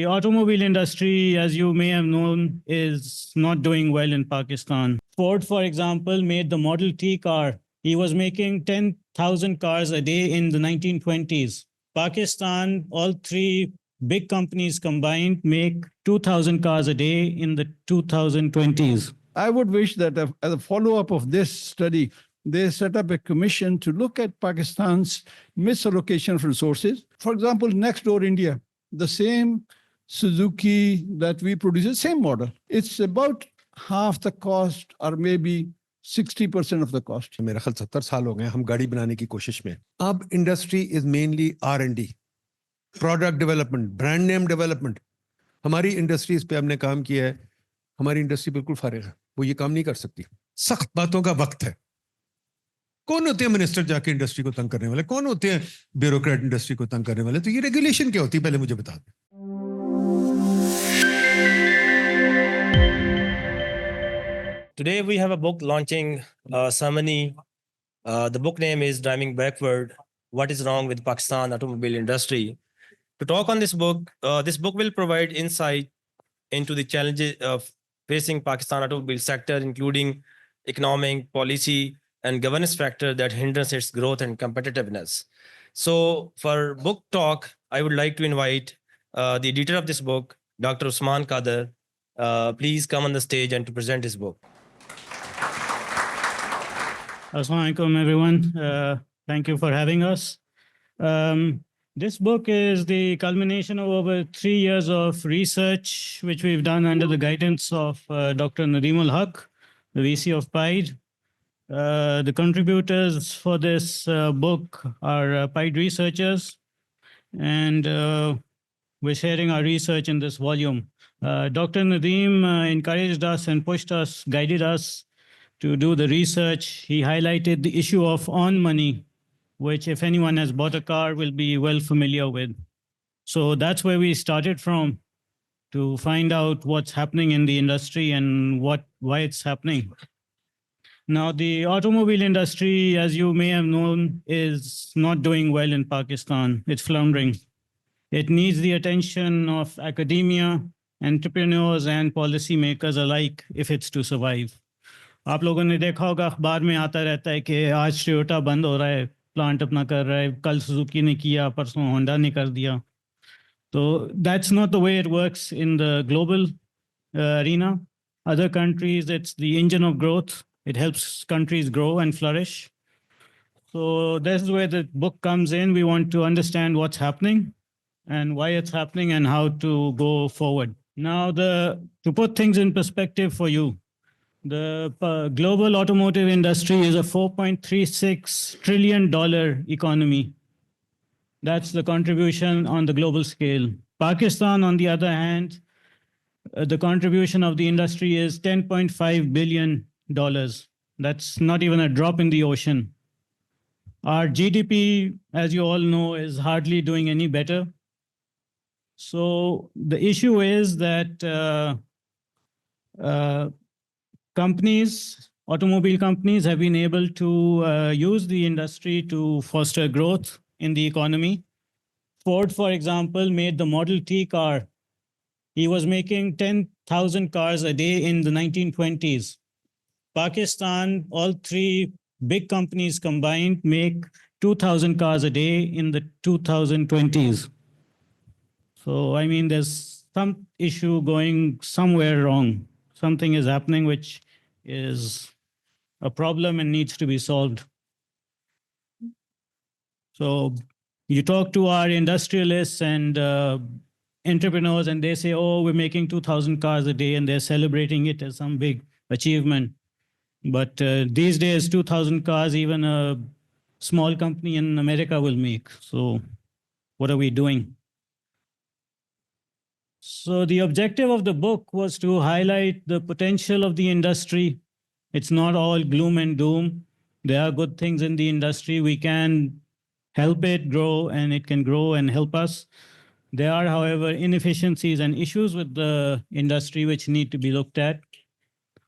The automobile industry, as you may have known, is not doing well in Pakistan. Ford, for example, made the Model T car. He was making 10,000 cars a day in the 1920s. Pakistan, all three big companies combined, make 2,000 cars a day in the 2020s. I would wish that as a follow-up of this study, they set up a commission to look at Pakistan's misallocation of resources. For example, next door India, the same Suzuki that we produce, the same model. It's about half the cost or maybe 60% of the cost. मेरा ख्याल 70 साल हो गए हम गाड़ी बनाने की कोशिश में. अब industry is mainly R&D, product development, brand name development. हमारी इंडस्ट्रीज पे हमने काम किया है. हमारी इंडस्ट्री बिल्कुल फारिग है, वो ये काम नहीं कर सकती. सख्त बातों का वक्त है. कौन होते हैं मिनिस्टर जाके इंडस्ट्री को तंग करने वाले? कौन होते हैं ब्यूरोक्रेट इंडस्ट्री को तंग करने वाले? तो ये रेगुलेशन क्या होती है पहले मुझे बता दें. Today we have a book launching ceremony. The book name is Driving Backward: What is Wrong with Pakistan Automobile Industry. To talk on this book will provide insight into the challenges of facing Pakistan automobile sector, including economic, policy, and governance factors that hinders its growth and competitiveness. So for book talk, I would like to invite the editor of this book, Dr. Usman Kader. Please come on the stage and to present his book. Assalamu alaikum, everyone. Thank you for having us. This book is the culmination of over 3 years of research, which we've done under the guidance of Dr. Nadeem Ul-Haq, the VC of PIDE. The contributors for this book are PIDE researchers, and we're sharing our research in this volume. Dr. Nadeem encouraged us and pushed us, guided us to do the research. He highlighted the issue of on money, which if anyone has bought a car will be well familiar with. So that's where we started from, to find out what's happening in the industry and why it's happening. Now, the automobile industry, as you may have known, is not doing well in Pakistan. It's floundering. It needs the attention of academia, entrepreneurs, and policymakers alike if it's to survive. आप लोगों ने देखा होगा अखबार में आता रहता है कि आज टोयोटा बंद हो रहा है, प्लांट अपना कर रहा है, कल सुजुकी ने किया, परसों होंडा ने कर दिया. तो that's not the way it works in the global arena. Other countries, it's the engine of growth. It helps countries grow and flourish. So this is where the book comes in. We want to understand what's happening and why it's happening and how to go forward. Now, to put things in perspective for you, the global automotive industry is a $4.36 trillion economy. That's the contribution on the global scale. Pakistan, on the other hand, the contribution of the industry is $10.5 billion. That's not even a drop in the ocean. Our GDP, as you all know, is hardly doing any better. So the issue is that automobile companies have been able to use the industry to foster growth in the economy. Ford, for example, made the Model T car. He was making 10,000 cars a day in the 1920s. Pakistan, all three big companies combined, make 2,000 cars a day in the 2020s. So, I mean, there's some issue going somewhere wrong. Something is happening which is a problem and needs to be solved. So you talk to our industrialists and entrepreneurs and they say, oh, we're making 2,000 cars a day, and they're celebrating it as some big achievement. But these days, 2,000 cars, even a small company in America will make. So what are we doing? So the objective of the book was to highlight the potential of the industry. It's not all gloom and doom. There are good things in the industry. We can help it grow, and it can grow and help us. There are, however, inefficiencies and issues with the industry which need to be looked at.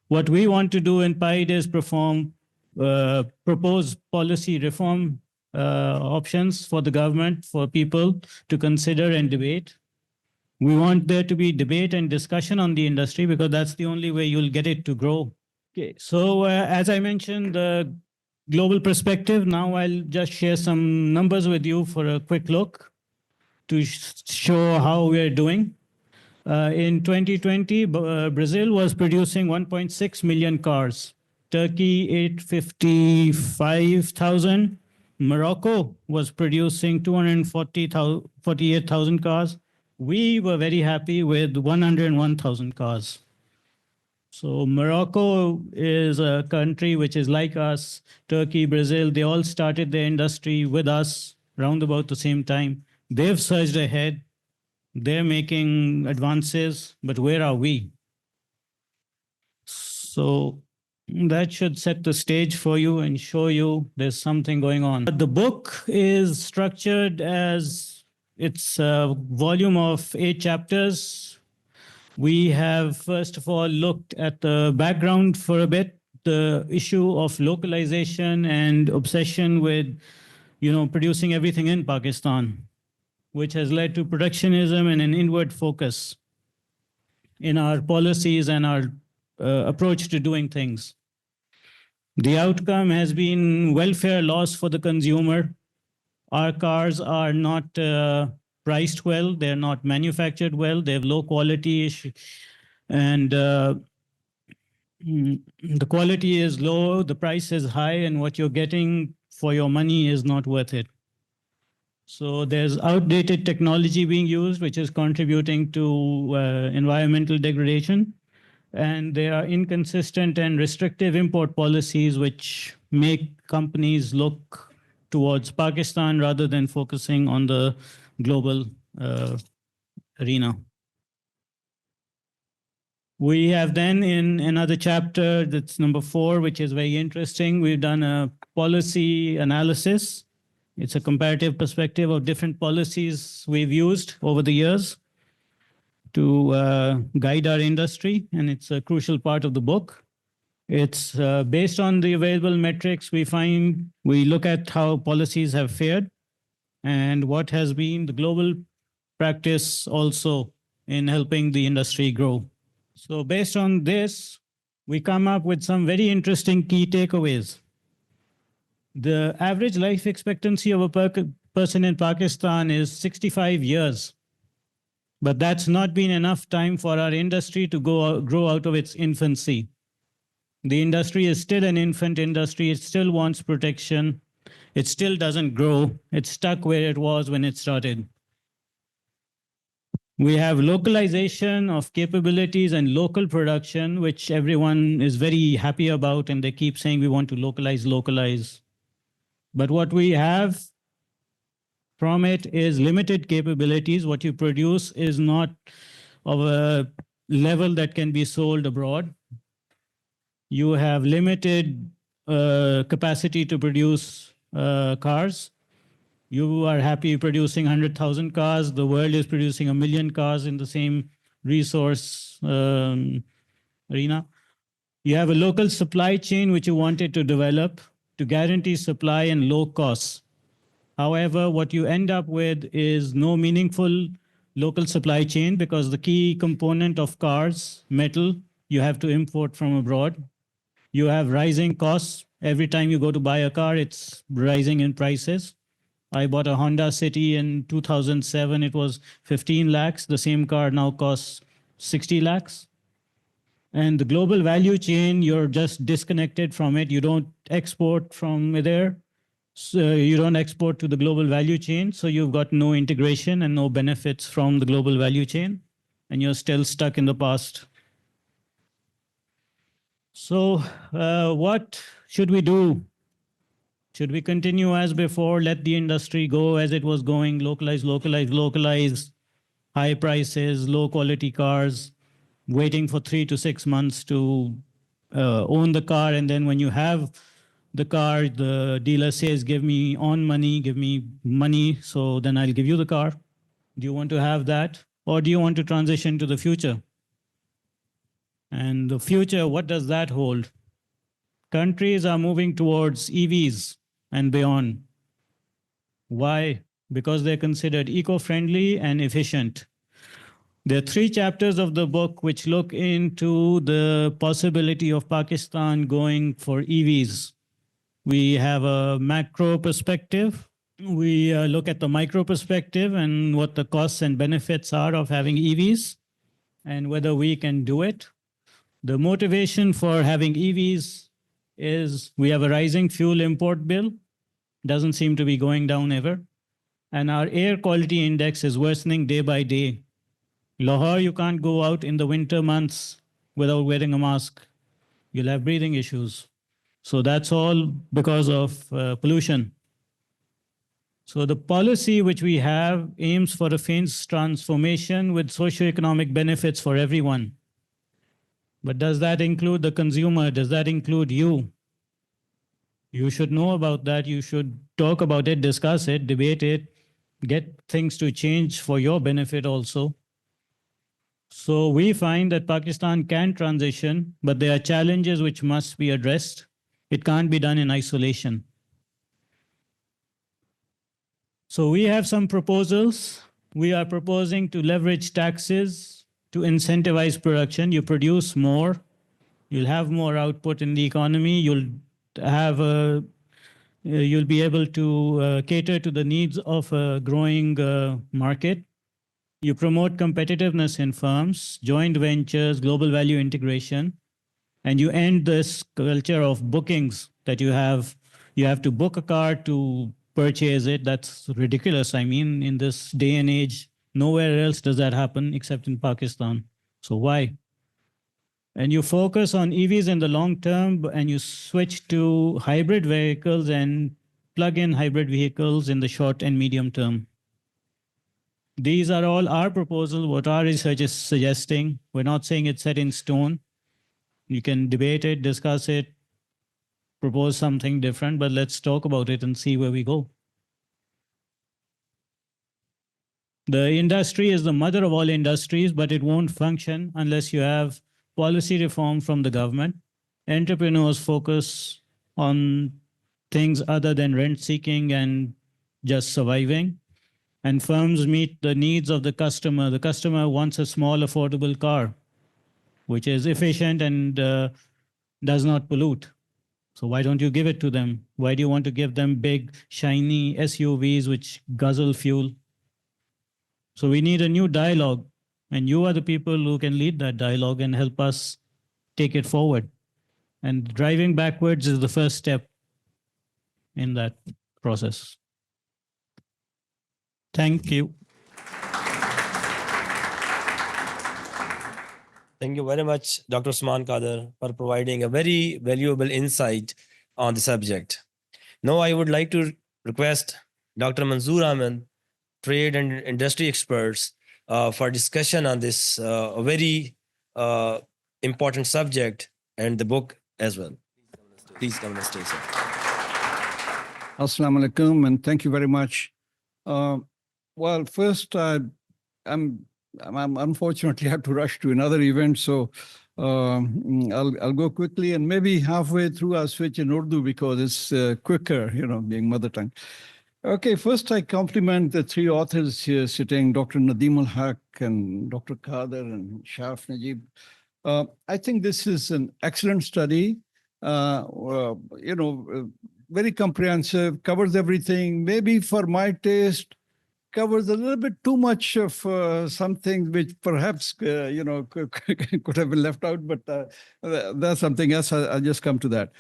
What we want to do in PIDE is propose policy reform options for the government, for people to consider and debate. We want there to be debate and discussion on the industry because that's the only way you'll get it to grow. Okay, so as I mentioned, the global perspective, now I'll just share some numbers with you for a quick look to show how we're doing. In 2020, Brazil was producing 1.6 million cars, Turkey 855,000, Morocco was producing 248,000 cars. We were very happy with 101,000 cars. So Morocco is a country which is like us, Turkey, Brazil, they all started their industry with us around about the same time. They've surged ahead. They're making advances, but where are we? So that should set the stage for you and show you there's something going on. The book is structured as it's a volume of 8 chapters. We have, first of all, looked at the background for a bit, the issue of localization and obsession with, producing everything in Pakistan, which has led to protectionism and an inward focus in our policies and our approach to doing things. The outcome has been welfare loss for the consumer. Our cars are not priced well. They're not manufactured well. They have low quality, and the quality is low, the price is high, and what you're getting for your money is not worth it. So there's outdated technology being used, which is contributing to environmental degradation. And there are inconsistent and restrictive import policies, which make companies look towards Pakistan rather than focusing on the global arena. We have then in another chapter, that's number 4, which is very interesting. We've done a policy analysis. It's a comparative perspective of different policies we've used over the years to guide our industry, and it's a crucial part of the book. It's based on the available metrics we look at how policies have fared and what has been the global practice also in helping the industry grow. So based on this, we come up with some very interesting key takeaways. The average life expectancy of a person in Pakistan is 65 years. But that's not been enough time for our industry to grow out of its infancy. The industry is still an infant industry. It still wants protection. It still doesn't grow. It's stuck where it was when it started. We have localization of capabilities and local production, which everyone is very happy about, and they keep saying we want to localize. But what we have from it is limited capabilities. What you produce is not of a level that can be sold abroad. You have limited capacity to produce cars. You are happy producing 100,000 cars. The world is producing 1 million cars in the same resource arena. You have a local supply chain which you wanted to develop to guarantee supply and low costs. However, what you end up with is no meaningful local supply chain because the key component of cars, metal, you have to import from abroad. You have rising costs. Every time you go to buy a car, it's rising in prices. I bought a Honda City in 2007. It was 15 lakhs. The same car now costs 60 lakhs. And the global value chain, you're just disconnected from it. You don't export from there. So you don't export to the global value chain. So you've got no integration and no benefits from the global value chain. And you're still stuck in the past. So what should we do? Should we continue as before, let the industry go as it was going, localize, high prices, low quality cars, waiting for 3 to 6 months to own the car, and then when you have the car, the dealer says, give me money, so then I'll give you the car. Do you want to have that? Or do you want to transition to the future? And the future, what does that hold? Countries are moving towards EVs and beyond. Why? Because they're considered eco-friendly and efficient. There are 3 chapters of the book which look into the possibility of Pakistan going for EVs. We have a macro perspective. We look at the micro perspective and what the costs and benefits are of having EVs and whether we can do it. The motivation for having EVs is we have a rising fuel import bill, doesn't seem to be going down ever. And our air quality index is worsening day by day. Lahore, you can't go out in the winter months without wearing a mask. You'll have breathing issues. So that's all because of pollution. So the policy which we have aims for a phased transformation with socioeconomic benefits for everyone. But does that include the consumer? Does that include you? You should know about that. You should talk about it, discuss it, debate it, get things to change for your benefit also. So we find that Pakistan can transition, but there are challenges which must be addressed. It can't be done in isolation. So we have some proposals. We are proposing to leverage taxes to incentivize production. You produce more, you'll have more output in the economy, you'll be able to cater to the needs of a growing market. You promote competitiveness in firms, joint ventures, global value integration, and you end this culture of bookings that you have to book a car to purchase it. That's ridiculous. I mean, in this day and age, nowhere else does that happen except in Pakistan. So why? And you focus on EVs in the long term, and you switch to hybrid vehicles and plug-in hybrid vehicles in the short and medium term. These are all our proposals, what our research is suggesting. We're not saying it's set in stone. You can debate it, discuss it, propose something different, but let's talk about it and see where we go. The industry is the mother of all industries, but it won't function unless you have policy reform from the government. Entrepreneurs focus on things other than rent seeking and just surviving. And firms meet the needs of the customer. The customer wants a small, affordable car, which is efficient and does not pollute. So why don't you give it to them? Why do you want to give them big, shiny SUVs which guzzle fuel? So we need a new dialogue, and you are the people who can lead that dialogue and help us take it forward. And driving backwards is the first step in that process. Thank you. Thank you very much, Dr. Usman Kader, for providing a very valuable insight on the subject. Now I would like to request Dr. Manzoor Ahmed, trade and industry experts, for discussion on this very important subject and the book as well. Please come on stage, sir. Assalamu alaikum, and thank you very much. Well, first, I'm unfortunately have to rush to another event, so I'll go quickly, and maybe halfway through I'll switch in Urdu because it's quicker, being mother tongue. Okay, first I compliment the 3 authors here sitting, Dr. Nadeem al-Haq and Dr. Kader and Shaf Najib. I think this is an excellent study, very comprehensive, covers everything, maybe for my taste, covers a little bit too much of some things which perhaps, could have been left out, but that's something else. I'll just come to that.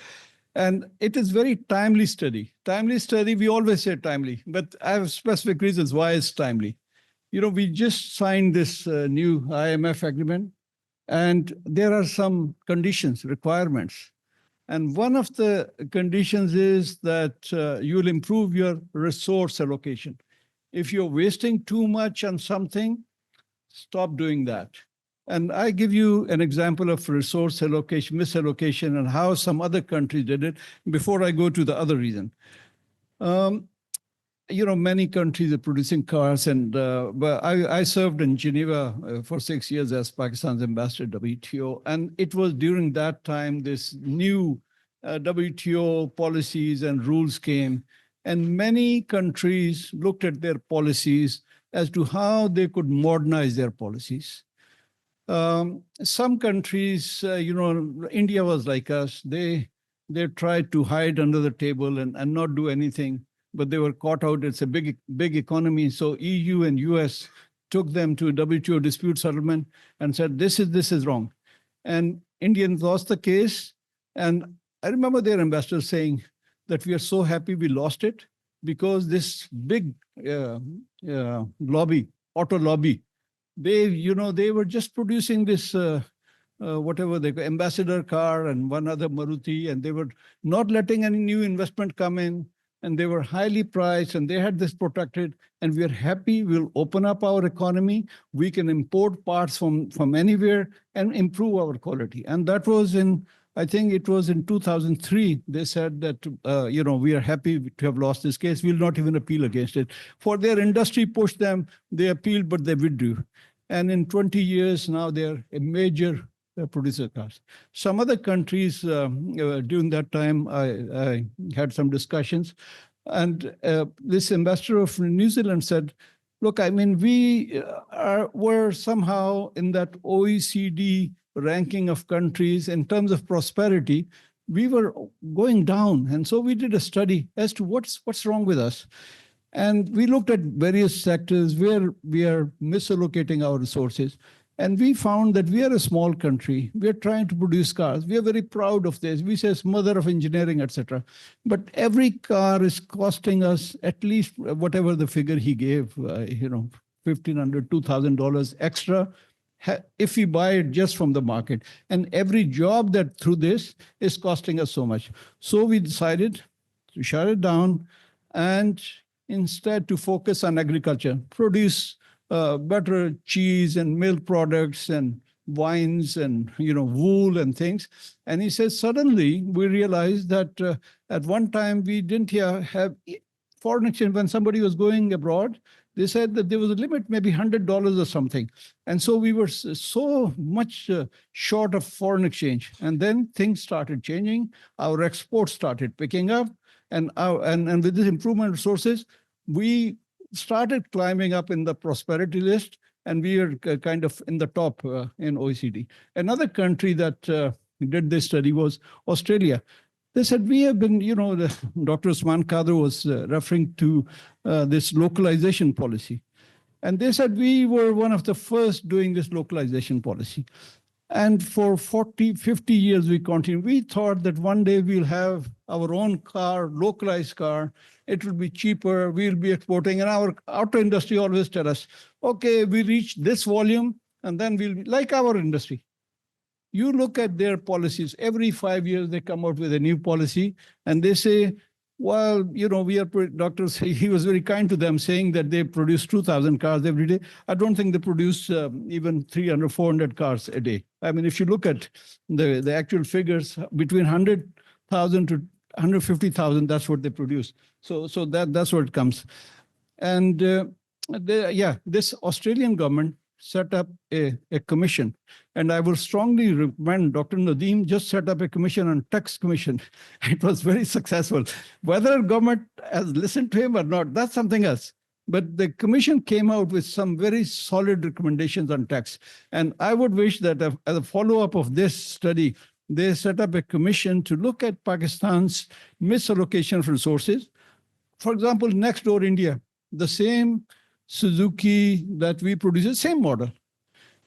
And it is very timely study. Timely study, we always say timely, but I have specific reasons why it's timely. We just signed this new IMF agreement, and there are some conditions, requirements. And one of the conditions is that you'll improve your resource allocation. If you're wasting too much on something, stop doing that. And I give you an example of resource allocation, misallocation, and how some other countries did it before I go to the other reason. Many countries are producing cars, and but I served in Geneva for 6 years as Pakistan's ambassador to WTO, and it was during that time this new WTO policies and rules came, and many countries looked at their policies as to how they could modernize their policies. Some countries, India was like us. They tried to hide under the table and not do anything, but they were caught out. It's a big economy. So EU and US took them to WTO dispute settlement and said, this is wrong. And Indians lost the case. And I remember their ambassadors saying that we are so happy we lost it because this big lobby, auto lobby, they were just producing this, whatever they call ambassador car and one other Maruti, and they were not letting any new investment come in, and they were highly priced, and they had this protected, and we are happy. We'll open up our economy. We can import parts from anywhere and improve our quality. And that was I think it was in 2003, they said that, we are happy to have lost this case. We'll not even appeal against it. For their industry pushed them, they appealed, but they withdrew. And in 20 years now, they're a major producer of cars. Some other countries, during that time, I had some discussions. And this ambassador of New Zealand said, look, I mean, we were somehow in that OECD ranking of countries in terms of prosperity, we were going down. And so we did a study as to what's wrong with us. And we looked at various sectors where we are misallocating our resources. And we found that we are a small country. We are trying to produce cars. We are very proud of this. We say it's mother of engineering, etc. But every car is costing us at least whatever the figure he gave, $1,500, $2,000 extra if we buy it just from the market. And every job that through this is costing us so much. So we decided to shut it down and instead to focus on agriculture, produce better cheese and milk products and wines and wool and things. And he says, suddenly we realized that at one time we didn't have foreign exchange. When somebody was going abroad, they said that there was a limit, maybe $100 or something. And so we were so much short of foreign exchange. And then things started changing. Our exports started picking up. And with this improvement of resources, we started climbing up in the prosperity list. And we are kind of in the top in OECD. Another country that did this study was Australia. They said, we have been, Dr. Usman Kader was referring to this localization policy. And they said, we were one of the first doing this localization policy. And for 40, 50 years, we continued. We thought that one day we'll have our own car, localized car. It will be cheaper. We'll be exporting. And our auto industry always tell us, okay, we reach this volume, and then we'll be like our industry. You look at their policies, every 5 years they come out with a new policy and they say, well, doctors, he was very kind to them saying that they produce 2,000 cars every day. I don't think they produce even 300, 400 cars a day. I mean, if you look at the actual figures, between 100,000 to 150,000, that's what they produce. So that's what it comes. And this Australian government set up a commission. And I will strongly recommend Dr. Nadeem just set up a commission on tax commission. It was very successful. Whether government has listened to him or not, that's something else. But the commission came out with some very solid recommendations on tax. And I would wish that as a follow-up of this study, they set up a commission to look at Pakistan's misallocation of resources. For example, next door India, the same Suzuki that we produce, the same model.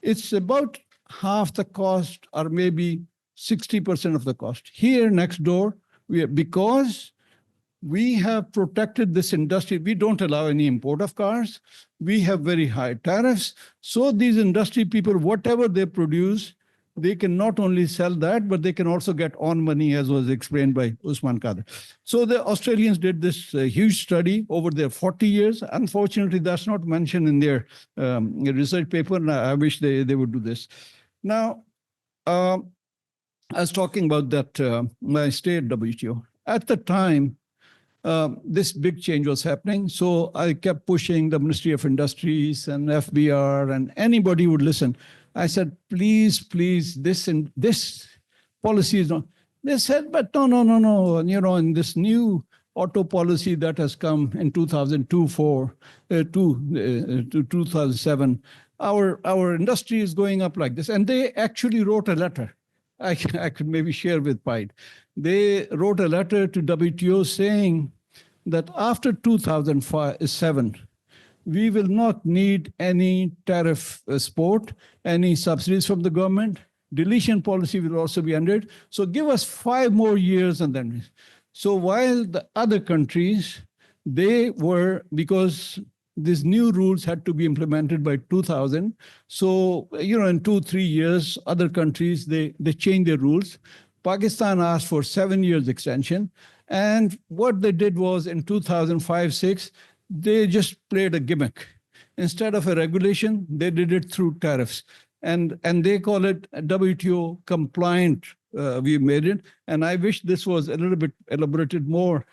It's about half the cost or maybe 60% of the cost. Here next door, because we have protected this industry, we don't allow any import of cars. We have very high tariffs. So these industry people, whatever they produce, they can not only sell that, but they can also get on money, as was explained by Usman Kader. So the Australians did this huge study over their 40 years. Unfortunately, that's not mentioned in their research paper, and I wish they would do this. Now, I was talking about that my stay at WTO. At the time, this big change was happening. So I kept pushing the Ministry of Industries and FBR, and anybody would listen. I said, please, this policy is not. They said, but no. In this new auto policy that has come in 2002 to 2007. Our industry is going up like this. And they actually wrote a letter. I could maybe share with PIDE. They wrote a letter to WTO saying that after 2007, we will not need any tariff support, any subsidies from the government. Deletion policy will also be ended. So give us 5 more years and then. So while the other countries, they were, because these new rules had to be implemented by 2000. So, in 2-3 years, other countries, they changed their rules. Pakistan asked for 7 years extension. And what they did was in 2005-06, they just played a gimmick. Instead of a regulation, they did it through tariffs. And they call it WTO compliant. We made it. And I wish this was a little bit elaborated more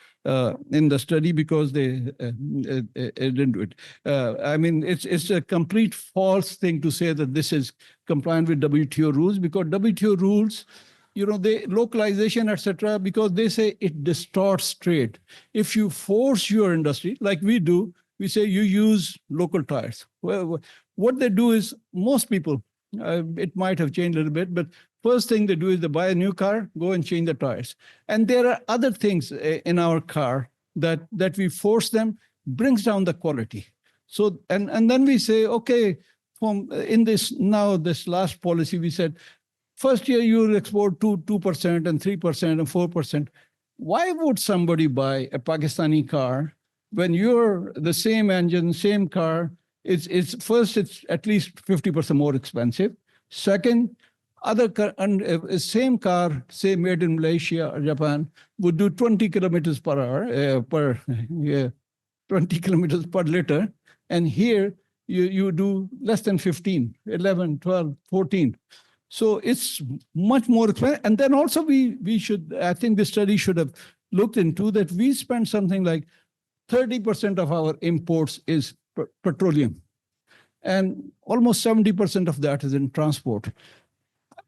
in the study because they didn't do it. I mean, it's a complete false thing to say that this is compliant with WTO rules, because WTO rules, they localization, etc., because they say it distorts trade. If you force your industry, like we do, we say you use local tires. Well, what they do is most people, it might have changed a little bit, but first thing they do is they buy a new car, go and change the tires. And there are other things in our car that we force them, brings down the quality. So, and then we say, okay, this last policy, we said, first year you will export 2% and 3% and 4%. Why would somebody buy a Pakistani car when you're the same engine, same car? It's at least 50% more expensive. Second, same car, say made in Malaysia or Japan, would do 20 kilometers per hour, 20 kilometers per liter. And here you do less than 15, 11, 12, 14. So it's much more expensive. And then also I think the study should have looked into that we spend something like 30% of our imports is petroleum. And almost 70% of that is in transport.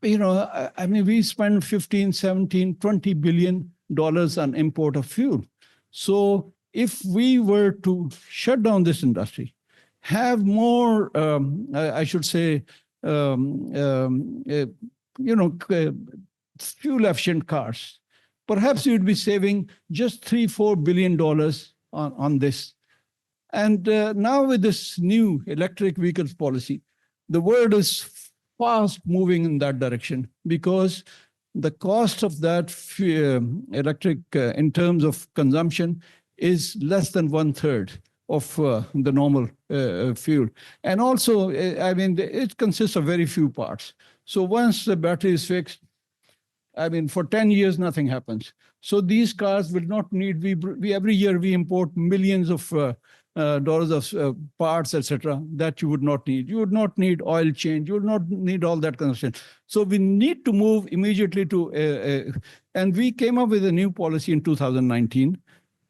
I mean, we spend 15, 17, $20 billion on import of fuel. So if we were to shut down this industry, have more, I should say, fuel efficient cars, perhaps you'd be saving just $3-4 billion on this. And now with this new electric vehicles policy, the world is fast moving in that direction because the cost of that electric in terms of consumption is less than 1/3 of the normal fuel. And also, I mean, it consists of very few parts. So once the battery is fixed, I mean, for 10 years, nothing happens. So these cars will not need, we every year we import millions of dollars of parts, etc., that you would not need. You would not need oil change. You would not need all that kind of stuff. So we need to move immediately to, and we came up with a new policy in 2019.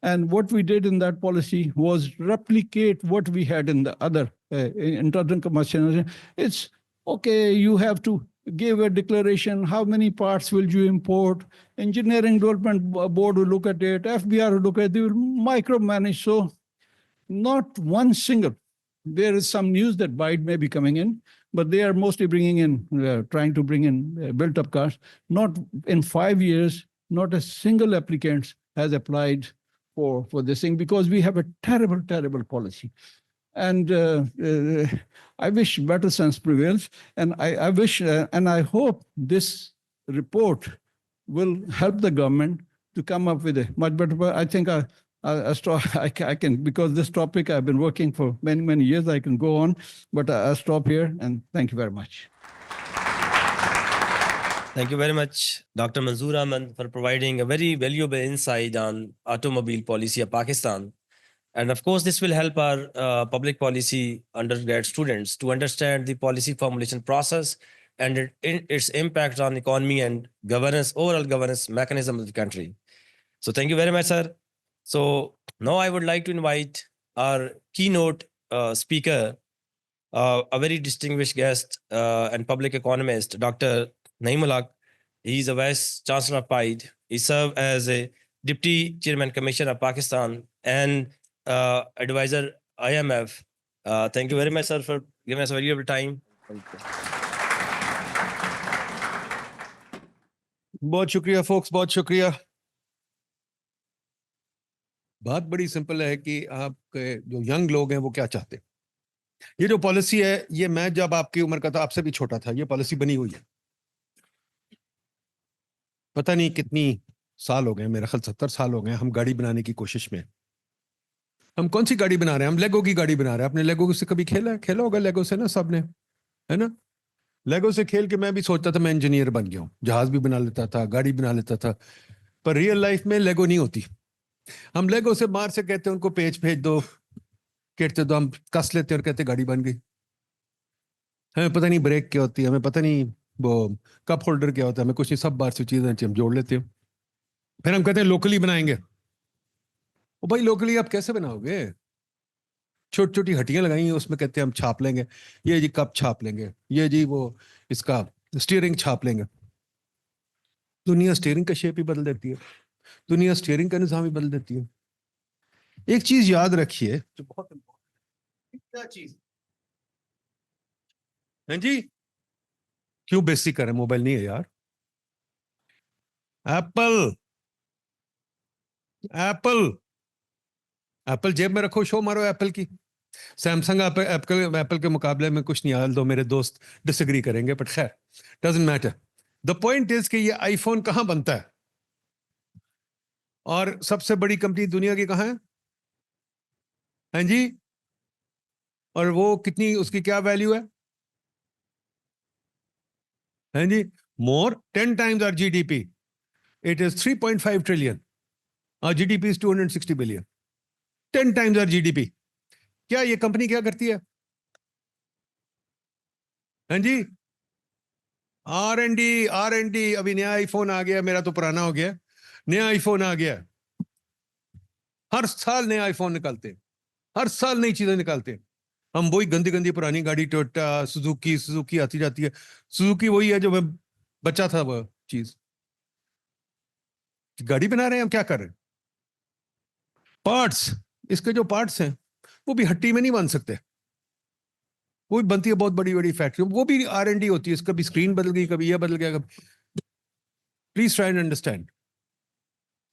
And what we did in that policy was replicate what we had in the other internal combustion engine. It's okay, you have to give a declaration, how many parts will you import? Engineering Development Board will look at it, FBR will look at it, they will micromanage. So not one single, there is some news that PIDE may be coming in, but they are mostly bringing in, trying to bring in built up cars. Not in 5 years, not a single applicant has applied for this thing because we have a terrible, terrible policy. And I wish better sense prevails. And I wish, and I hope this report will help the government to come up with a much better, I think I can, because this topic I've been working for many, many years, I can go on, but I'll stop here and thank you very much. Thank you very much, Dr. Manzoor Ahmed, for providing a very valuable insight on automobile policy of Pakistan. And of course, this will help our public policy undergrad students to understand the policy formulation process and its impact on economy and governance, overall governance mechanism of the country. So thank you very much, sir. So now I would like to invite our keynote speaker, a very distinguished guest and public economist, Dr. Naeemul Haq. He is a Vice Chancellor of PIDE. He served as a Deputy Chairman Commission of Pakistan, and advisor IMF. Thank you very much, sir, for giving us valuable time. बहुत शुक्रिया folks, बहुत शुक्रिया। बात बड़ी simple है कि आपके जो यंग लोग हैं वो क्या चाहते हैं। ये जो पॉलिसी है, ये मैं जब आपकी उम्र का था, आपसे भी छोटा था, ये पॉलिसी बनी हुई है। पता नहीं कितनी साल हो गए, मेरा ख्याल 70 साल हो गए हम गाड़ी बनाने की कोशिश में। हम कौन सी गाड़ी बना रहे हैं? हम लेगो की गाड़ी बना रहे हैं। आपने लेगो से कभी खेला होगा लेगो से ना, सबने, है ना? लेगो से खेल के मैं भी सोचता था मैं इंजीनियर बन गया हूँ, जहाज भी बना लेता था, गाड़ी बना लेता था। पर रियल लाइफ में लेगो नहीं होती। हम लेगो से बाहर से कहते हैं उनको पेज भेज दो, कहते दो, हम कस लेते हैं और कहते गाड़ी बन गई। हमें पता नहीं ब्रेक क्या होती है, हमें पता नहीं वो कप होल्डर क्या होता है, हमें कुछ नहीं, सब बाहर से चीजें हम जोड़ लेते हैं। फिर हम कहते हैं लोकली बनाएंगे। ओ भाई, लोकली आप कैसे बनाओगे? छोटी छोटी हट्टियां लगाई हैं, उसमें कहते हैं हम छाप लेंगे, ये जी कप छाप लेंगे, ये जी वो इसका स्टीयरिंग छाप लेंगे। दुनिया स्टीयरिंग का शेप ही बदल देती है, दुनिया स्टीयरिंग का निजाम ही बदल देती है। एक चीज याद रखिए जो बहुत इंपॉर्टेंट, क्या चीज है जी? क्यों बेसिक करें? मोबाइल नहीं है यार। एप्पल, एप्पल, एप्पल जेब में रखो, शो मारो एप्पल की। सैमसंग एप्पल एप्पल के मुकाबले में कुछ नहीं, हाल दो मेरे दोस्त डिसएग्री करेंगे, बट खैर doesn't matter. The point is कि ये आईफोन कहां बनता है और सबसे बड़ी कंपनी दुनिया की कहां है? हैं जी? और वो कितनी, उसकी क्या वैल्यू है? हैं जी? मोर 10 times our GDP. It is 3.5 trillion. Our GDP is 260 billion. 10 times our GDP. क्या ये कंपनी क्या करती है? हैं जी? R&D, R&D। अभी नया आईफोन आ गया, मेरा तो पुराना हो गया, नया आईफोन आ गया। हर साल नया आईफोन निकालते हैं, हर साल नई चीजें निकालते हैं। हम वही गंदी गंदी पुरानी गाड़ी, टोयोटा, सुजुकी सुजुकी आती जाती है। सुजुकी वही है जो मैं बच्चा था, वो चीज। गाड़ी बना रहे हैं, हम क्या कर रहे हैं? पार्ट्स, इसके जो पार्ट्स हैं वो भी हट्टी में नहीं बन सकते, वो भी बनती है बहुत बड़ी बड़ी फैक्ट्री, वो भी R&D होती है। इसका भी स्क्रीन बदल गई, कभी यह बदल गया, कभी। Please try and understand,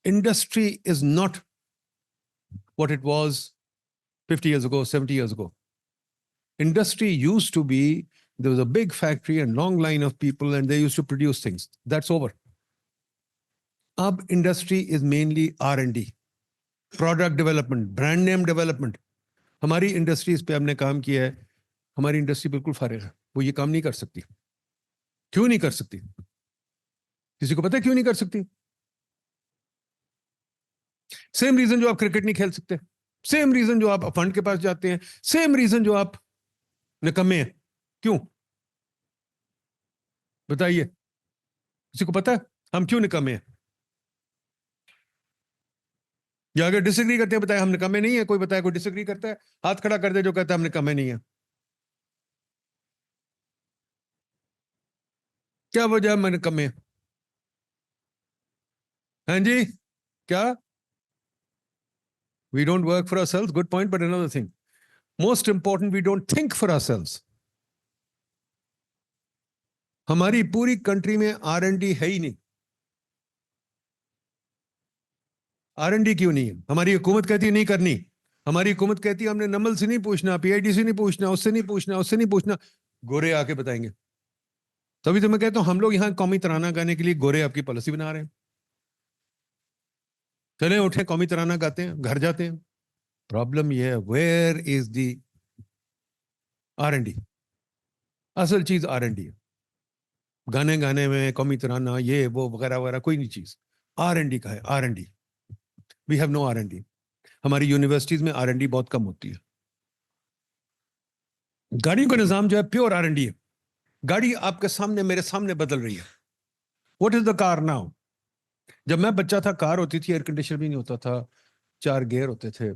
industry is not what it was 50 years ago, 70 years ago. Industry used to be, there was a big factory and long line of people and they used to produce things. That's over. Ab industry is mainly R&D, product development, brand name development. हमारी industries पे हमने काम किया है, हमारी industry बिल्कुल फारिग है, वो ये काम नहीं कर सकती। क्यों नहीं कर सकती? किसी को पता है क्यों नहीं कर सकती? सेम रीजन जो आप क्रिकेट नहीं खेल सकते, सेम रीजन जो आप फंड के पास जाते हैं, सेम रीजन जो आप निकम्मे हैं। क्यों? बताइए, किसी को पता है हम क्यों निकम्मे हैं? या अगर डिसएग्री करते हैं, बताए हम निकम्मे नहीं है। कोई बताए, कोई डिसएग्री करता है, हाथ खड़ा कर दे जो कहता है हम निकम्मे नहीं है। क्या वजह है मैं निकम्मे? हाँ जी, क्या? We don't work for ourselves. Good point, but another thing. Most important, we don't think for ourselves. हमारी पूरी कंट्री में R&D है ही नहीं। R&D क्यों नहीं है? हमारी हुकूमत कहती है नहीं करनी। हमारी हुकूमत कहती है हमने नमल से नहीं पूछना, PIDE से नहीं पूछना, उससे नहीं पूछना, उससे नहीं पूछना। गोरे आके बताएंगे। तभी तो मैं कहता हूं हम लोग यहाँ कौमी तराना गाने के लिए गोरे आपकी पॉलिसी बना रहे हैं। चले उठे, कौमी तराना गाते हैं, घर जाते हैं। प्रॉब्लम यह है, वेयर इज दी R&D? असल चीज R&D है। गाने गाने में कौमी तराना, ये वो वगैरह वगैरह कोई नहीं चीज। R&D का है, R&D। We have no R&D। हमारी यूनिवर्सिटीज में R&D बहुत कम होती है। गाड़ियों का निजाम जो है प्योर R&D है। गाड़ी आपके सामने, मेरे सामने बदल रही है। What is the car now? जब मैं बच्चा था, कार होती थी, एयर कंडीशनर भी नहीं होता था, 4 गियर होते थे,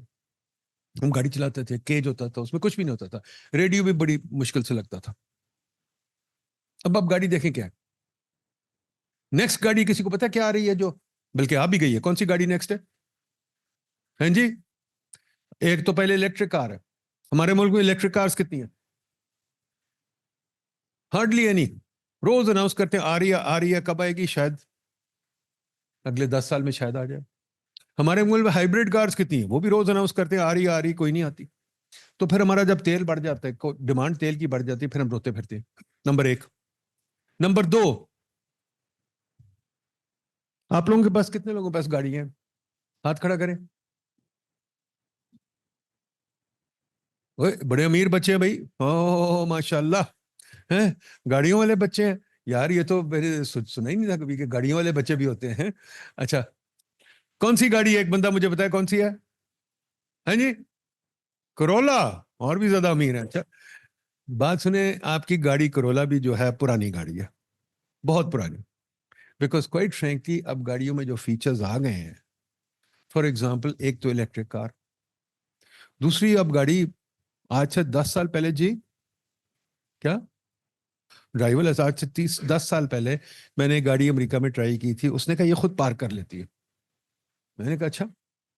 हम गाड़ी चलाते थे, केज होता था, उसमें कुछ भी नहीं होता था, रेडियो भी बड़ी मुश्किल से लगता था। अब आप गाड़ी देखें क्या है? नेक्स्ट गाड़ी किसी को पता क्या आ रही है जो बल्कि आ भी गई है। कौन सी गाड़ी नेक्स्ट है? हैं जी? एक तो पहले इलेक्ट्रिक कार है। हमारे मुल्क में इलेक्ट्रिक कार्स कितनी है? Hardly any. रोज अनाउंस करते हैं आ रही है, आ रही है, कब आएगी? शायद अगले 10 साल में शायद आ जाए। हमारे मुल्क में हाइब्रिड कार्स कितनी है? वो भी रोज अनाउंस करते हैं आ रही है, आ रही, कोई नहीं आती। तो फिर हमारा जब तेल बढ़ जाता है, डिमांड तेल की बढ़ जाती है, फिर हम रोते फिरते हैं। नंबर 1। नंबर 2, आप लोगों के पास कितने लोगों के पास गाड़ी है? हाथ खड़ा करें। ओए, बड़े अमीर बच्चे हैं भाई, ओ माशाल्लाह, हैं गाड़ियों वाले बच्चे हैं। यार ये तो मेरे सुना ही नहीं था कभी कि गाड़ियों वाले बच्चे भी होते हैं। अच्छा, कौन सी गाड़ी है? एक बंदा मुझे बताए कौन सी है? हैं जी? करोला। और भी ज्यादा अमीर है। अच्छा, बात सुने, आपकी गाड़ी करोला भी जो है पुरानी गाड़ी है, बहुत पुरानी। बिकॉज क्वाइट फ्रैंकली अब गाड़ियों में जो फीचर्स आ गए हैं, फॉर एग्जाम्पल एक तो इलेक्ट्रिक कार, दूसरी अब गाड़ी आज से 10 साल पहले जी, क्या ड्राइवरलेस, आज से 10 साल पहले मैंने एक गाड़ी अमेरिका में ट्राई की थी, उसने कहा ये खुद पार्क कर लेती है। मैंने कहा अच्छा।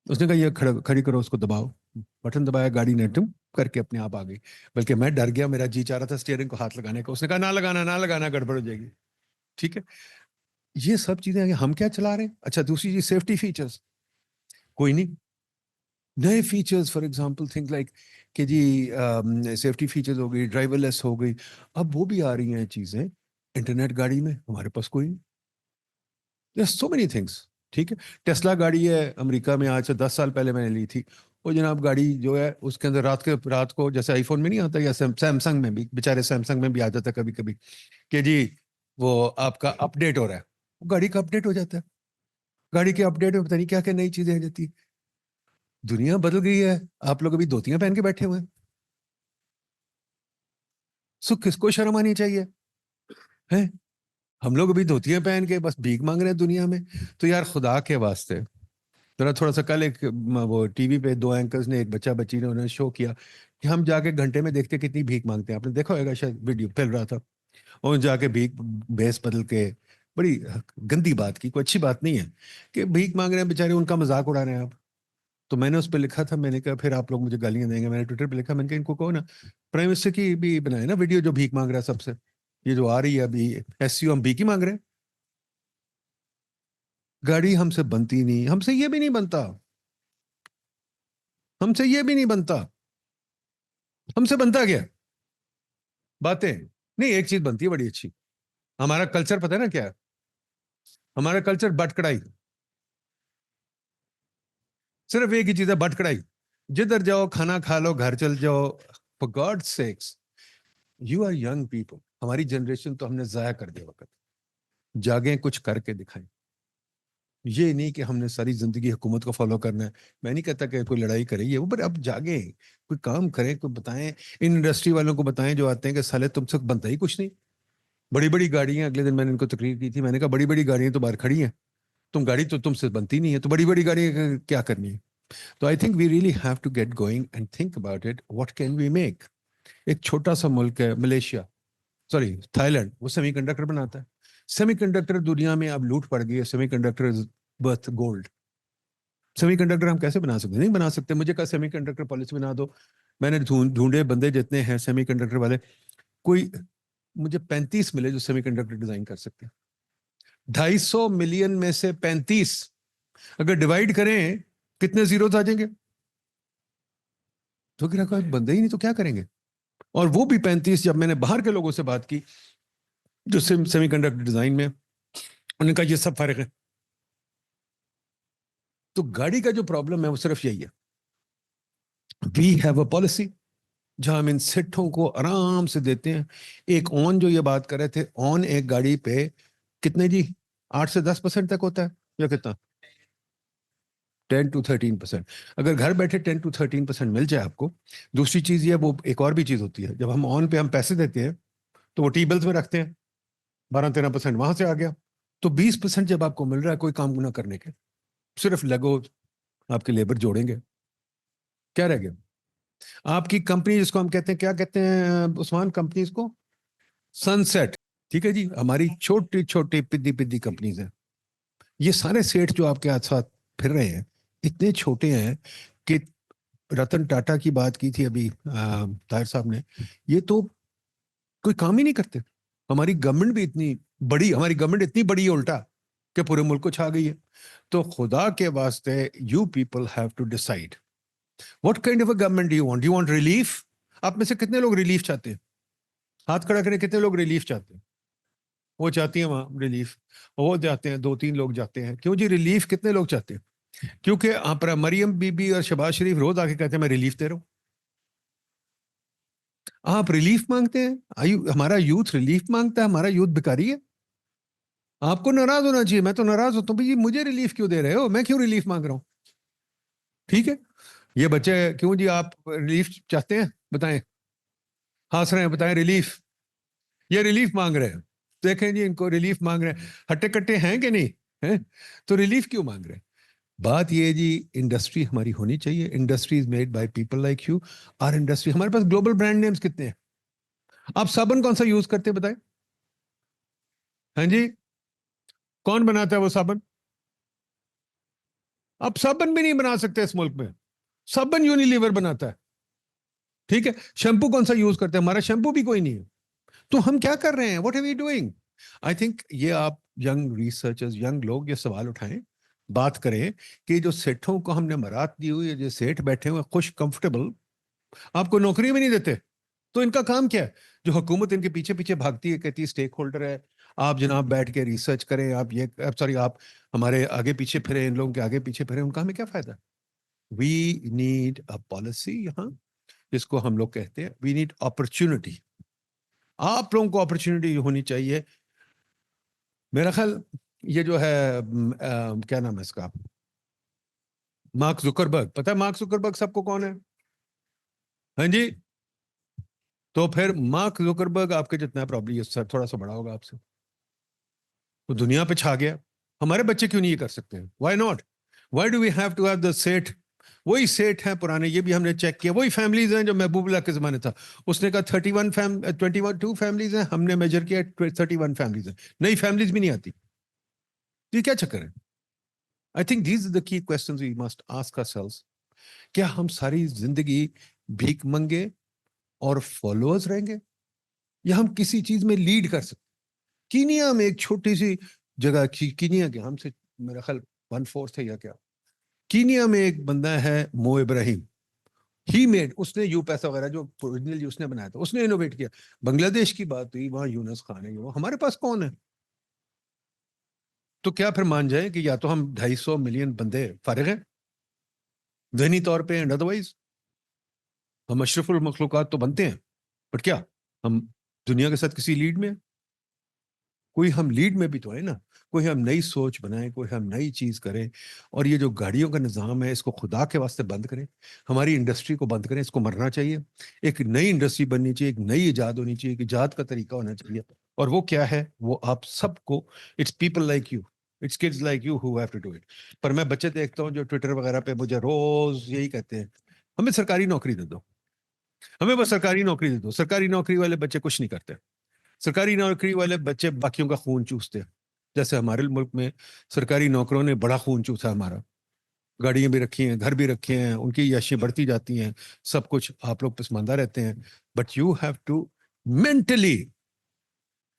उसने कहा ये खड़ी करो, उसको दबाओ, बटन दबाया, गाड़ी ने टुम करके अपने आप आ गई। बल्कि मैं डर गया, मेरा जी चाह रहा था स्टीयरिंग को हाथ लगाने का। उसने कहा ना लगाना, ना लगाना, गड़बड़ हो जाएगी। ठीक है, ये सब चीजें हम क्या चला रहे हैं। अच्छा, दूसरी चीज सेफ्टी फीचर्स, कोई नहीं। नए features, for example things like कि जी सेफ्टी फीचर्स हो गई, ड्राइवरलेस हो गई, अब वो भी आ रही हैं चीजें इंटरनेट गाड़ी में, हमारे पास कोई नहीं। So many things. ठीक है, टेस्ला गाड़ी है अमेरिका में, आज से 10 साल पहले मैंने ली थी। वो जनाब गाड़ी जो है उसके अंदर रात को जैसे आईफोन में नहीं आता, या सैमसंग में भी, बेचारे सैमसंग में भी आ जाता है कभी कभी कि जी वो आपका अपडेट हो रहा है, वो गाड़ी का अपडेट हो जाता है। गाड़ी के अपडेट में पता नहीं क्या क्या नई चीजें आ जाती है। दुनिया बदल गई है। आप लोग अभी धोतियां पहन के बैठे हुए हैं। सो किसको शर्म आनी चाहिए है? हम लोग अभी धोतियां पहन के बस भीख मांग रहे हैं दुनिया में। तो यार खुदा के वास्ते, जरा थोड़ा सा, कल एक वो टीवी पे 2 एंकर्स ने, एक बच्चा बच्ची ने, उन्होंने शो किया कि हम जाके घंटे में देखते कितनी भीख मांगते हैं। आपने देखा होगा शायद, वीडियो फैल रहा था। और जाके भीख भेस बदल के, बड़ी गंदी बात की, कोई अच्छी बात नहीं है कि भीख मांग रहे हैं बेचारे, उनका मजाक उड़ा रहे हैं आप। तो मैंने उस पर लिखा था, मैंने कहा फिर आप लोग मुझे गालियां देंगे। मैंने ट्विटर पे लिखा, मैंने कहा इनको कहो ना प्राइम मिनिस्टर की भी बनाए ना वीडियो, जो भीख मांग रहा है सबसे। ये जो आ रही है अभी SCO, हम भीख ही मांग रहे हैं। गाड़ी हमसे बनती नहीं, हमसे ये भी नहीं बनता, हमसे ये भी नहीं बनता। हमसे बनता क्या? बातें नहीं, एक चीज बनती है बड़ी अच्छी। हमारा कल्चर पता है ना क्या है? हमारा कल्चर बट कढ़ाई। सिर्फ एक ही चीज है, बट कढ़ाई। जिधर जाओ खाना खा लो, घर चल जाओ। For God's sakes, you are young people, हमारी जनरेशन तो हमने जाया कर दिया वक्त। जागे, कुछ करके दिखाएं। ये नहीं कि हमने सारी जिंदगी हुकूमत को फॉलो करना है। मैं नहीं कहता कि कोई लड़ाई करे ये वो, पर अब जागे, कोई काम करें, कोई बताएं। इन इंडस्ट्री वालों को बताएं जो आते हैं कि साले तुमसे बनता ही कुछ नहीं। बड़ी बड़ी गाड़ियां, अगले दिन मैंने इनको तकरीर की थी, मैंने कहा बड़ी बड़ी गाड़ियां तो बाहर खड़ी हैं, तुम गाड़ी तो तुमसे बनती नहीं है, तो बड़ी बड़ी गाड़ियां क्या करनी है? तो I think we really have to get going and think about it, what can we make. एक छोटा सा मुल्क है मलेशिया, सॉरी थाईलैंड, वो सेमीकंडक्टर बनाता है। सेमीकंडक्टर दुनिया में अब लूट पड़ गई है, semiconductor is worth gold. Semiconductor हम कैसे बना सकते हैं? नहीं बना सकते। मुझे कहा सेमीकंडक्टर पॉलिसी बना दो। मैंने ढूंढे बंदे जितने हैं सेमीकंडक्टर वाले, कोई मुझे 35 मिले जो सेमीकंडक्टर डिजाइन कर सकते हैं। 250 मिलियन में से 35 अगर डिवाइड करें, कितने जीरो आ जाएंगे? तो क्या कोई बंदे ही नहीं तो क्या करेंगे? और वो भी 35, जब मैंने बाहर के लोगों से बात की जो सेमीकंडक्टर डिजाइन में, उन्होंने कहा ये सब फर्क है। तो गाड़ी का जो प्रॉब्लम है वो सिर्फ यही है, वी हैव अ पॉलिसी जहां हम इन सेठों को आराम से देते हैं। एक ऑन जो ये बात कर रहे थे, ऑन एक गाड़ी पे कितने जी, 8 से 10% तक होता है या कितना? 10 to 13%। अगर घर बैठे 10 to 13% मिल जाए आपको। दूसरी चीज ये, वो एक और भी चीज होती है, जब हम ऑन पे हम पैसे देते हैं तो वो टी बिल्स में रखते हैं, 12-13% वहां से आ गया। तो 20% जब आपको मिल रहा है कोई काम ना करने के, सिर्फ लगो आपके लेबर जोड़ेंगे, क्या रह गया? आपकी कंपनी जिसको हम कहते हैं, क्या कहते हैं उस्मान कंपनीज को? सनसेट। ठीक है जी, हमारी छोटी छोटी पिद्दी पिद्दी कंपनीज हैं, ये सारे सेठ जो आपके साथ फिर रहे हैं इतने छोटे हैं कि रतन टाटा की बात की थी अभी ताहिर साहब ने, ये तो कोई काम ही नहीं करते। हमारी गवर्नमेंट भी इतनी बड़ी, हमारी गवर्नमेंट इतनी बड़ी है उल्टा कि पूरे मुल्क को छा गई है। तो खुदा के वास्ते you people have to decide what kind of a government do you want relief? आप में से कितने लोग रिलीफ चाहते हैं? हाथ खड़ा करें, कितने लोग रिलीफ चाहते हैं? वो चाहती है वहां रिलीफ, वो जाते हैं, 2-3 लोग जाते हैं। क्यों जी रिलीफ कितने लोग चाहते हैं? क्योंकि आप मरियम बीबी और शहबाज शरीफ रोज आके कहते हैं मैं रिलीफ दे रहा हूं। आप रिलीफ मांगते हैं? हमारा यूथ रिलीफ मांगता है? हमारा यूथ भिखारी है? आपको नाराज होना चाहिए, मैं तो नाराज होता हूँ भाई, मुझे रिलीफ क्यों दे रहे हो? मैं क्यों रिलीफ मांग रहा हूँ? ठीक है, ये बच्चे क्यों जी आप रिलीफ चाहते हैं? बताएं, हंस रहे हैं, बताएं रिलीफ। ये रिलीफ मांग रहे हैं, देखें जी इनको रिलीफ मांग रहे हैं। हट्टे कट्टे हैं कि नहीं है? तो रिलीफ क्यों मांग रहे हैं? बात ये जी, इंडस्ट्री हमारी होनी चाहिए। Industry is made by people like you. Our industry, हमारे पास ग्लोबल ब्रांड नेम्स कितने हैं? आप साबुन कौन सा यूज करते हैं बताएं? हाँ जी, कौन बनाता है वो साबुन? आप साबुन भी नहीं बना सकते इस मुल्क में, साबुन यूनिलीवर बनाता है। ठीक है, शैम्पू कौन सा यूज करते हैं? हमारा शैम्पू भी कोई नहीं है। तो हम क्या कर रहे हैं? What are we doing? I think ये आप यंग रिसर्चर्स, यंग लोग ये सवाल उठाएं, बात करें कि जो सेठों को हमने मरात दी हुई है, जो सेठ बैठे हुए खुश कंफर्टेबल, आपको नौकरी भी नहीं देते, तो इनका काम क्या है? जो हुकूमत इनके पीछे पीछे भागती है, कहती है स्टेक होल्डर है, आप जनाब बैठ के रिसर्च करें, आप ये सॉरी आप हमारे आगे पीछे फिरे, इन लोगों के आगे पीछे फिरे, उनका हमें क्या फायदा? वी नीड अ पॉलिसी यहाँ, जिसको हम लोग कहते हैं वी नीड अपॉर्चुनिटी। आप लोगों को अपॉर्चुनिटी होनी चाहिए। मेरा ख्याल ये जो है क्या नाम है इसका, मार्क जुकरबर्ग, पता है मार्क जुकरबर्ग सबको कौन है? हाँ जी, तो फिर मार्क जुकरबर्ग आपके जितना प्रॉब्लम सर थोड़ा सा बड़ा होगा आपसे, वो दुनिया पे छा गया। हमारे बच्चे क्यों नहीं ये कर सकते हैं? Why not? Why do we have to have the seth? वही सेठ हैं पुराने, ये भी हमने चेक किया, वही फैमिलीज हैं जो महबूबुल्लाह के जमाने था। उसने कहा 22 फैमिलीज हैं, हमने मेजर किया 31 फैमिलीज हैं, नई फैमिलीज भी नहीं आती। ये क्या चक्कर है? I think these are the key questions we must ask ourselves. क्या हम सारी जिंदगी भीख मंगे और फॉलोअर्स रहेंगे, या हम किसी चीज में लीड कर सकते? कीनिया में एक छोटी सी जगह, कीनिया के हमसे मेरा ख्याल 1/4 है या क्या, कीनिया में एक बंदा है मो इब्राहिम, ही मेड, उसने यू पैसा वगैरह जो ओरिजिनली उसने बनाया था, उसने इनोवेट किया। बांग्लादेश की बात हुई, वहां यूनुस खान है, वो हमारे पास कौन है? तो क्या फिर मान जाए कि या तो हम 250 मिलियन बंदे फारिग हैं ज़हनी तौर पे एंड अदरवाइज हम अशरफुल मखलूकात तो बनते हैं, बट क्या हम दुनिया के साथ किसी लीड में? कोई हम लीड में भी तो है ना, कोई हम नई सोच बनाएं, कोई हम नई चीज करें। और ये जो गाड़ियों का निज़ाम है, इसको खुदा के वास्ते बंद करें, हमारी इंडस्ट्री को बंद करें, इसको मरना चाहिए। एक नई इंडस्ट्री बननी चाहिए, एक नई इजाद होनी चाहिए, एक इजाद का तरीका होना चाहिए। और वो क्या है? वो आप सबको, it's people like you, it's kids like you who have to do it. पर मैं बच्चे देखता हूँ जो ट्विटर वगैरह पे मुझे रोज यही कहते हैं, हमें सरकारी नौकरी दे दो, हमें बस सरकारी नौकरी दे दो। सरकारी नौकरी वाले बच्चे कुछ नहीं करते, सरकारी नौकरी वाले बच्चे बाकियों का खून चूसते हैं। जैसे हमारे मुल्क में सरकारी नौकरों ने बड़ा खून चूसा हमारा, गाड़ियां भी रखी हैं, घर भी रखे हैं, उनकी याशियां बढ़ती जाती हैं, सब कुछ आप लोग पसमानदा रहते हैं। But you have to mentally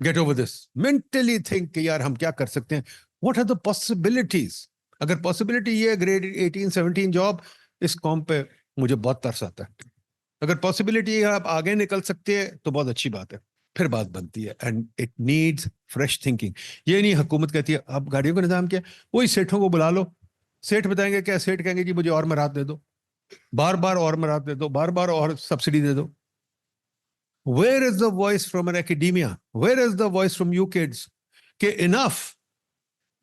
get over this, mentally think कि यार हम क्या कर सकते हैं, व्हाट आर द पॉसिबिलिटीज। अगर पॉसिबिलिटी ये ग्रेड 18-17 जॉब, इस कॉम पे मुझे बहुत तरस आता है। अगर पॉसिबिलिटी आप आगे निकल सकते हैं तो बहुत अच्छी बात है, फिर बात बनती है। And it needs fresh thinking. ये नहीं हुकूमत कहती है अब गाड़ियों का निजाम क्या है, वही सेठों को बुला लो, सेठ बताएंगे क्या? सेठ कहेंगे जी मुझे और मरात दे दो, बार बार और मरात दे दो, बार बार और सब्सिडी दे दो। Where is the voice from an academia? Where is the voice from you kids के enough,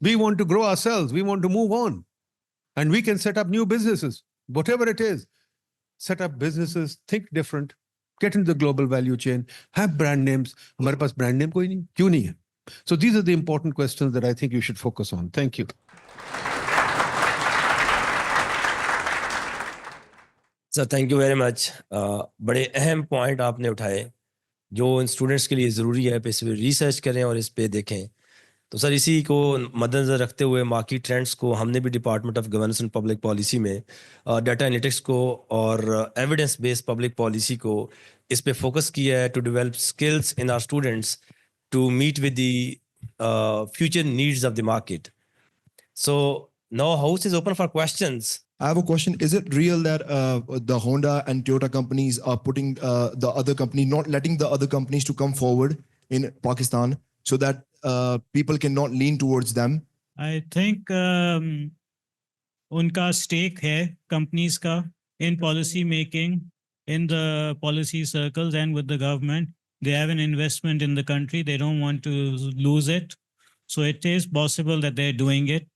we want to grow ourselves, we want to move on and we can set up new businesses, whatever it is, set up businesses, think different, get into the global value chain, have brand names. हमारे पास brand name कोई नहीं, क्यों नहीं है? So these are the important questions that I think you should focus on. Thank you. Sir thank you very much. बड़े अहम point आपने उठाए जो इन स्टूडेंट्स के लिए ज़रूरी है, पे इस पर रिसर्च करें और इस पे देखें। तो सर इसी को मद्देनजर रखते हुए मार्केट ट्रेंड्स को हमने भी department of governance and public policy में डाटा एनालिटिक्स को और एविडेंस बेस्ड पब्लिक पॉलिसी को इस पे फोकस किया है to develop skills in our students to meet with the future needs of the market. So now house is open for questions. I have a question. Is it real that the Honda and Toyota companies are putting the other company, not letting the other companies to come forward in Pakistan so that people cannot lean towards them? I think उनका stake है companies का in policy making, in the policy circles and with the government. They have an investment in the country. They don't want to lose it. So it is possible that they're doing it.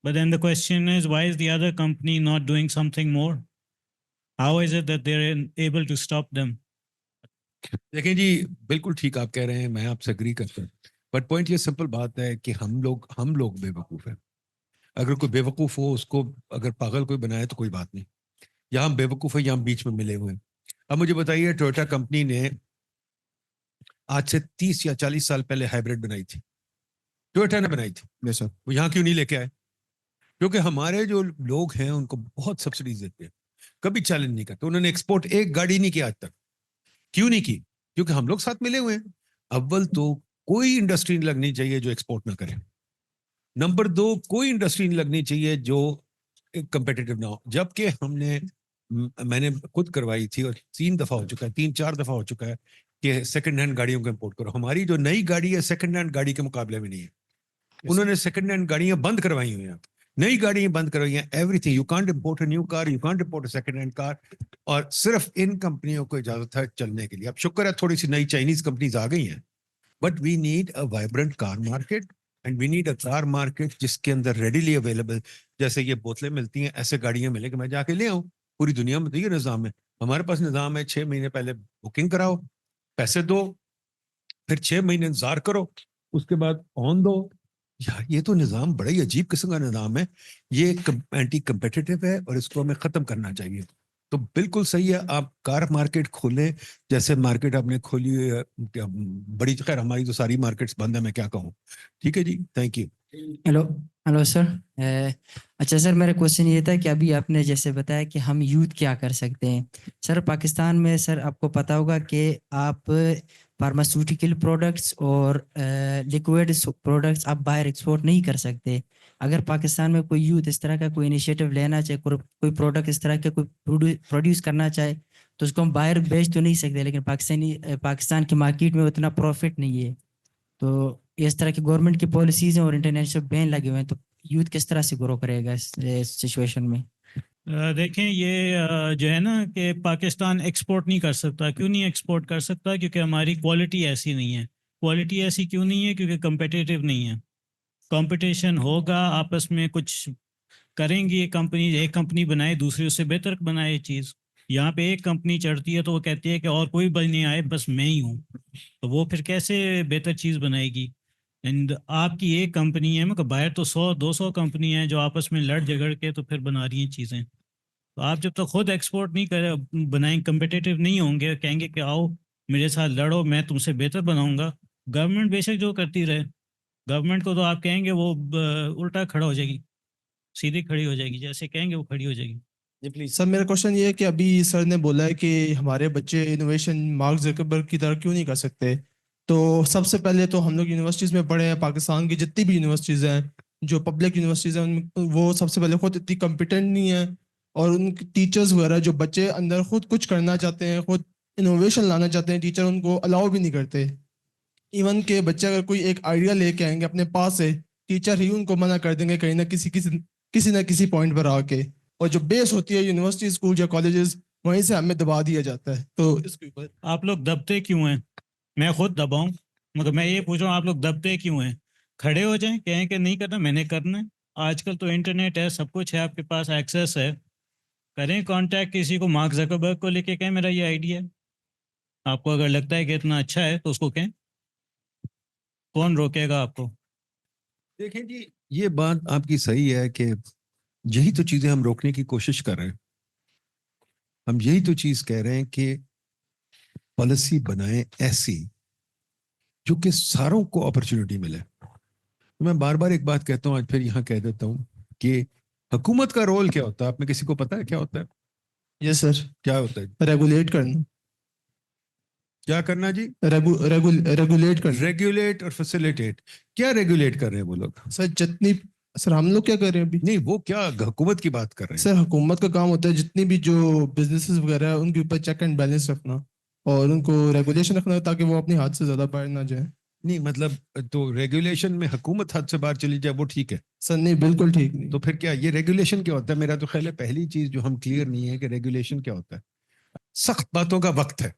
But then the question is, why is the other company not doing something more? How is it that they're able to stop them? देखें जी, बिल्कुल ठीक आप कह रहे हैं, मैं आपसे agree करता हूँ, बट पॉइंट ये सिंपल बात है कि हम लोग बेवकूफ़ हैं. अगर कोई बेवकूफ़ हो, उसको अगर पागल कोई बनाए तो कोई बात नहीं. या हम बेवकूफ़ है या हम बीच में मिले हुए हैं. अब मुझे बताइए, टोयोटा कंपनी ने आज से 30 या 40 साल पहले हाइब्रिड बनाई थी, टोयोटा ने बनाई थी. Yes, sir. वो यहाँ क्यों नहीं लेके आए? क्योंकि हमारे जो लोग हैं उनको बहुत सब्सिडीज देते हैं, कभी चैलेंज नहीं करते. उन्होंने एक्सपोर्ट एक गाड़ी नहीं की आज तक. क्यों नहीं की? क्योंकि हम लोग साथ मिले हुए हैं. अव्वल तो कोई इंडस्ट्री नहीं लगनी चाहिए जो एक्सपोर्ट ना करे. नंबर 2, कोई इंडस्ट्री नहीं लगनी चाहिए जो कंपेटिटिव ना हो. जबकि मैंने खुद करवाई थी और 3 दफा हो चुका है, 3-4 दफा हो चुका है कि सेकंड हैंड गाड़ियों को इंपोर्ट करो. हमारी जो नई गाड़ी है सेकंड हैंड गाड़ी के मुकाबले में नहीं है. उन्होंने सेकंड हैंड गाड़ियां बंद करवाई हुई हैं, नई गाड़ियां बंद करवाई हैं. Everything, you can't import a new car, you can't import a second hand car. और सिर्फ इन कंपनियों को इजाजत है चलने के लिए. अब शुक्र है थोड़ी सी नई चाइनीज कंपनीज आ गई हैं, but we need a vibrant car market and we need a car market जिसके अंदर रेडिली अवेलेबल, जैसे ये बोतलें मिलती हैं, ऐसे गाड़ियां मिले कि मैं जाके ले आऊं. पूरी दुनिया में तो ये निज़ाम है. हमारे पास निज़ाम है 6 महीने पहले बुकिंग कराओ, पैसे दो, फिर 6 महीने इंतजार करो, उसके बाद ऑन दो. यार ये तो निज़ाम बड़ा ही अजीब किस्म का निज़ाम है. ये एंटी कंपेटिटिव है और इसको हमें ख़त्म करना चाहिए. तो बिल्कुल सही है, आप कार मार्केट खोलें जैसे मार्केट आपने खोली है. बड़ी, खैर हमारी तो सारी मार्केट्स बंद है, मैं क्या कहूँ. ठीक है जी, thank you. Hello hello sir. अच्छा सर, मेरा क्वेश्चन ये था कि अभी आपने जैसे बताया कि हम यूथ क्या कर सकते हैं. सर पाकिस्तान में सर आपको पता होगा कि आप फार्मास्यूटिकल प्रोडक्ट्स और लिक्विड प्रोडक्ट्स आप बाहर एक्सपोर्ट नहीं कर सकते. अगर पाकिस्तान में कोई यूथ इस तरह का कोई इनिशिएटिव लेना चाहे, कोई प्रोडक्ट इस तरह का कोई प्रोड्यूस करना चाहे, तो उसको हम बाहर बेच तो नहीं सकते, लेकिन पाकिस्तान की मार्केट में उतना प्रॉफिट नहीं है. तो इस तरह की गवर्नमेंट की पॉलिसीज हैं और इंटरनेशनल बैन लगे हुए हैं, तो यूथ किस तरह से ग्रो करेगा इस सिचुएशन में? देखें, ये जो है ना कि पाकिस्तान एक्सपोर्ट नहीं कर सकता. क्यों नहीं एक्सपोर्ट कर सकता? क्योंकि हमारी क्वालिटी ऐसी नहीं है. क्वालिटी ऐसी क्यों नहीं है? क्योंकि कंपेटिटिव नहीं है. कंपटीशन होगा, आपस में कुछ करेंगी. एक कंपनी बनाए, दूसरी उससे बेहतर बनाए चीज़. यहाँ पे एक कंपनी चढ़ती है तो वो कहती है कि और कोई बन नहीं आए, बस मैं ही हूँ. तो वो फिर कैसे बेहतर चीज़ बनाएगी? एंड आपकी एक कंपनी है, मतलब बाहर तो 100-200 कंपनी हैं जो आपस में लड़ झगड़ के तो फिर बना रही हैं चीज़ें. तो आप जब तक खुद एक्सपोर्ट नहीं कर बनाएं, कंपेटिटिव नहीं होंगे, कहेंगे कि आओ मेरे साथ लड़ो, मैं तुमसे बेहतर बनाऊंगा. गवर्नमेंट बेशक जो करती रहे, गवर्नमेंट को तो आप कहेंगे वो उल्टा खड़ा हो जाएगी, सीधी खड़ी हो जाएगी, जैसे कहेंगे वो खड़ी हो जाएगी. जी प्लीज. सर मेरा क्वेश्चन ये है कि अभी सर ने बोला है कि हमारे बच्चे इनोवेशन मार्क जकरबर्ग की तरह क्यों नहीं कर सकते. तो सबसे पहले तो हम लोग यूनिवर्सिटीज़ में पढ़े हैं, पाकिस्तान की जितनी भी यूनिवर्सिटीज़ हैं, जो पब्लिक यूनिवर्सिटीज़ हैं, वो सबसे पहले खुद इतनी कम्पिटेंट नहीं है. और उनके टीचर्स वगैरह, जो बच्चे अंदर खुद कुछ करना चाहते हैं, खुद इनोवेशन लाना चाहते हैं, टीचर उनको अलाउ भी नहीं करते. इवन के बच्चे अगर कोई एक आइडिया लेके आएंगे अपने पास से, टीचर ही उनको मना कर देंगे कहीं ना किसी पॉइंट पर आके. और जो बेस होती है यूनिवर्सिटी, स्कूल या कॉलेजेस, वहीं से हमें दबा दिया जाता है. तो इसके ऊपर आप लोग दबते क्यों हैं? मैं खुद दबाऊं? मगर मैं ये पूछ रहा हूँ, आप लोग दबते क्यों हैं? खड़े हो जाएं, कहें कि नहीं करना, मैंने करना है. आजकल तो इंटरनेट है, सब कुछ है, आपके पास एक्सेस है. करें कांटेक्ट किसी को, मार्क जकरबर्ग को लेके कहें मेरा ये आइडिया है. आपको अगर लगता है कि इतना अच्छा है तो उसको कहें, कौन रोकेगा आपको? देखें जी, ये बात आपकी सही है कि यही तो चीजें हम रोकने की कोशिश कर रहे हैं. हम यही तो चीज कह रहे हैं कि पॉलिसी बनाएं ऐसी जो कि सारों को अपॉर्चुनिटी मिले. तो मैं बार बार एक बात कहता हूँ, आज फिर यहाँ कह देता हूँ कि हुकूमत का रोल क्या होता है? आप में किसी को पता है क्या होता है? यस सर, क्या होता है? रेगुलेट करना। क्या करना जी? रेगुलेट करना रेगुलेट और फैसिलिटेट। क्या रेगुलेट कर रहे हैं वो लोग? सर। जितनी, सर हम लोग क्या कर रहे हैं अभी? नहीं, वो क्या हुकूमत की बात कर रहे हैं? सर हुकूमत का काम होता है जितनी भी जो बिजनेसेस वगैरह है उनके ऊपर चेक एंड बैलेंस रखना और उनको रेगुलेशन रखना ताकि वो अपनी हाथ से ज्यादा बाहर ना जाए। नहीं मतलब, तो रेगुलेशन में हुकूमत हद से बाहर चली जाए वो ठीक है, सर नहीं, बिल्कुल ठीक नहीं। तो फिर क्या ये रेगुलेशन क्या होता है? मेरा तो ख्याल है पहली चीज जो हम क्लियर नहीं है कि रेगुलेशन क्या होता है। सख्त बातों का वक्त है।